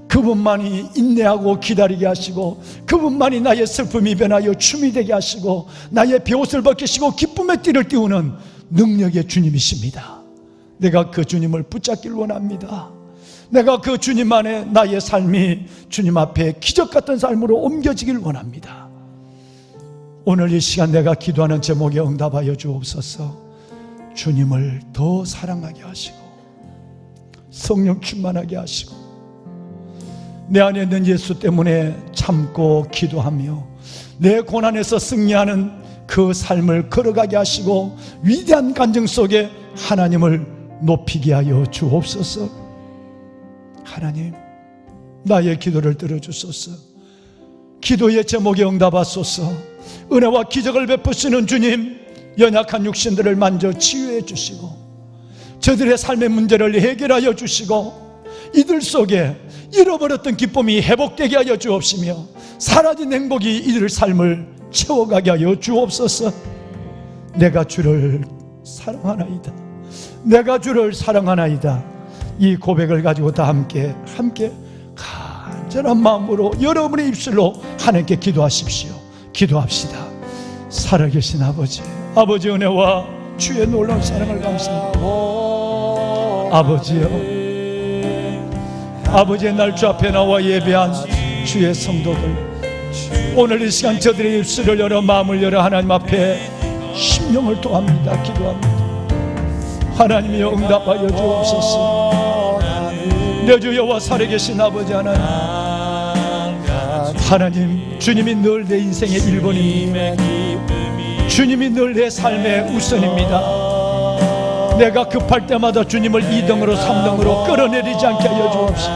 그분만이 인내하고 기다리게 하시고, 그분만이 나의 슬픔이 변하여 춤이 되게 하시고, 나의 베옷을 벗기시고 기쁨의 띠를 띄우는 능력의 주님이십니다. 내가 그 주님을 붙잡길 원합니다. 내가 그 주님 안에 나의 삶이 주님 앞에 기적 같은 삶으로 옮겨지길 원합니다. 오늘 이 시간 내가 기도하는 제목에 응답하여 주옵소서. 주님을 더 사랑하게 하시고, 성령 충만하게 하시고, 내 안에 있는 예수 때문에 참고 기도하며 내 고난에서 승리하는 그 삶을 걸어가게 하시고, 위대한 간증 속에 하나님을 높이게 하여 주옵소서. 하나님, 나의 기도를 들어주소서. 기도의 제목에 응답하소서. 은혜와 기적을 베푸시는 주님, 연약한 육신들을 만져 치유해 주시고, 저들의 삶의 문제를 해결하여 주시고, 이들 속에 잃어버렸던 기쁨이 회복되게 하여 주옵시며 사라진 행복이 이들 삶을 채워가게 하여 주옵소서. 내가 주를 사랑하나이다. 내가 주를 사랑하나이다. 이 고백을 가지고 다 함께 간절한 마음으로 여러분의 입술로 하나님께 기도하십시오. 기도합시다. 살아계신 아버지, 아버지 은혜와 주의 놀라운 사랑을 감사합니다. 아버지여, 아버지의 날 주 앞에 나와 예배한 주의 성도들, 오늘 이 시간 저들의 입술을 열어 마음을 열어 하나님 앞에 심령을 토합니다. 기도합니다. 하나님이여 응답하여 주옵소서. 내 주 여호와 살아계신 아버지 하나님, 주님이 늘 내 인생의 1번입니다. 주님이 늘 내 삶의 우선입니다. 내가 급할 때마다 주님을 2등으로 3등으로 끌어내리지 않게 하여 주옵시고,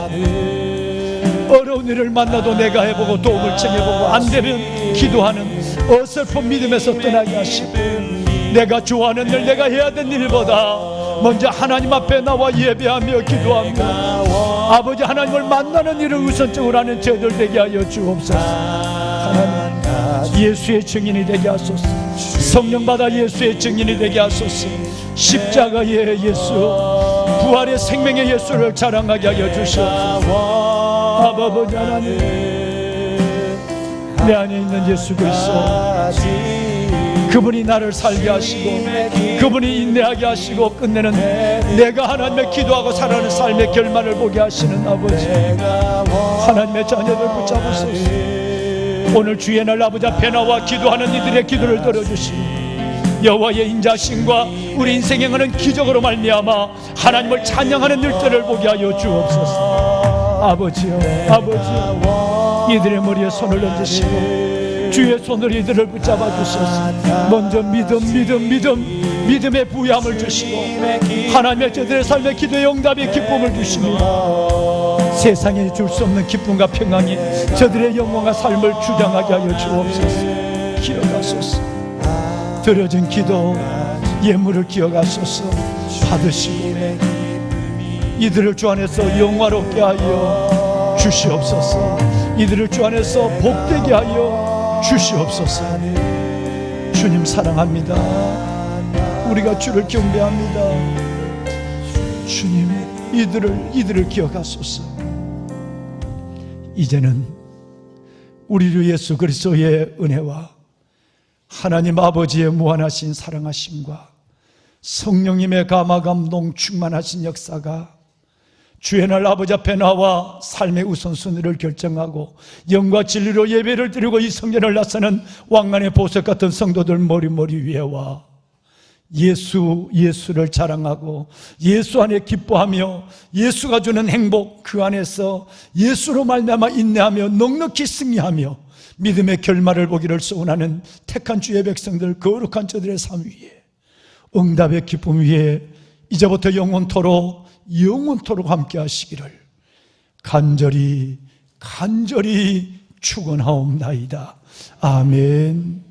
어려운 일을 만나도 내가 해보고 도움을 청해보고 안되면 기도하는 어설픈 믿음에서 떠나게 하시고, 내가 좋아하는 일, 내가 해야 되는 일보다 먼저 하나님 앞에 나와 예배하며 기도하며 아버지 하나님을 만나는 일을 우선적으로 하는 저희들 되게 하여 주옵소서. 하나님, 예수의 증인이 되게 하소서. 성령 받아 예수의 증인이 되게 하소서. 십자가의 예수, 부활의 생명의 예수를 자랑하게 하여 주시옵소서. 아버지 하나님, 내 안에 있는 예수 그리스도, 그분이 나를 살게 하시고 그분이 인내하게 하시고 끝내는 내가 하나님의 기도하고 살아가는 삶의 결말을 보게 하시는 아버지, 하나님의 자녀들 붙잡으소서. 오늘 주의 날 아버지 앞에 나와 기도하는 이들의 기도를 들어주시고 여호와의 인자심과 우리 인생에 행하는 기적으로 말미암아 하나님을 찬양하는 일들을 보게 하여 주옵소서. 아버지여, 아버지여, 이들의 머리에 손을 얹으시고 주의 손으로 이들을 붙잡아 주소서. 먼저 믿음의 부여함을 주시고 하나님의 저들의 삶의 기도의 응답의 기쁨을 주시며 세상에 줄 수 없는 기쁨과 평강이 저들의 영광과 삶을 주장하게 하여 주옵소서. 기억하소서. 드려진 기도 예물을 기억하소서. 받으시고 이들을 주 안에서 영화롭게 하여 주시옵소서. 이들을 주 안에서 복되게 하여 주시옵소서. 주님 사랑합니다. 우리가 주를 경배합니다. 주님, 이들을 기억하소서. 이제는 우리 주 예수 그리스도의 은혜와 하나님 아버지의 무한하신 사랑하심과 성령님의 감화감동 충만하신 역사가 주의 날 아버지 앞에 나와 삶의 우선순위를 결정하고 영과 진리로 예배를 드리고 이 성전을 나서는 왕관의 보석 같은 성도들 머리 위에와 예수를 자랑하고 예수 안에 기뻐하며 예수가 주는 행복 그 안에서 예수로 말미암아 인내하며 넉넉히 승리하며 믿음의 결말을 보기를 소원하는 택한 주의 백성들, 거룩한 저들의 삶 위에 응답의 기쁨 위에 이제부터 영원토록 함께 하시기를 간절히 축원하옵나이다. 아멘.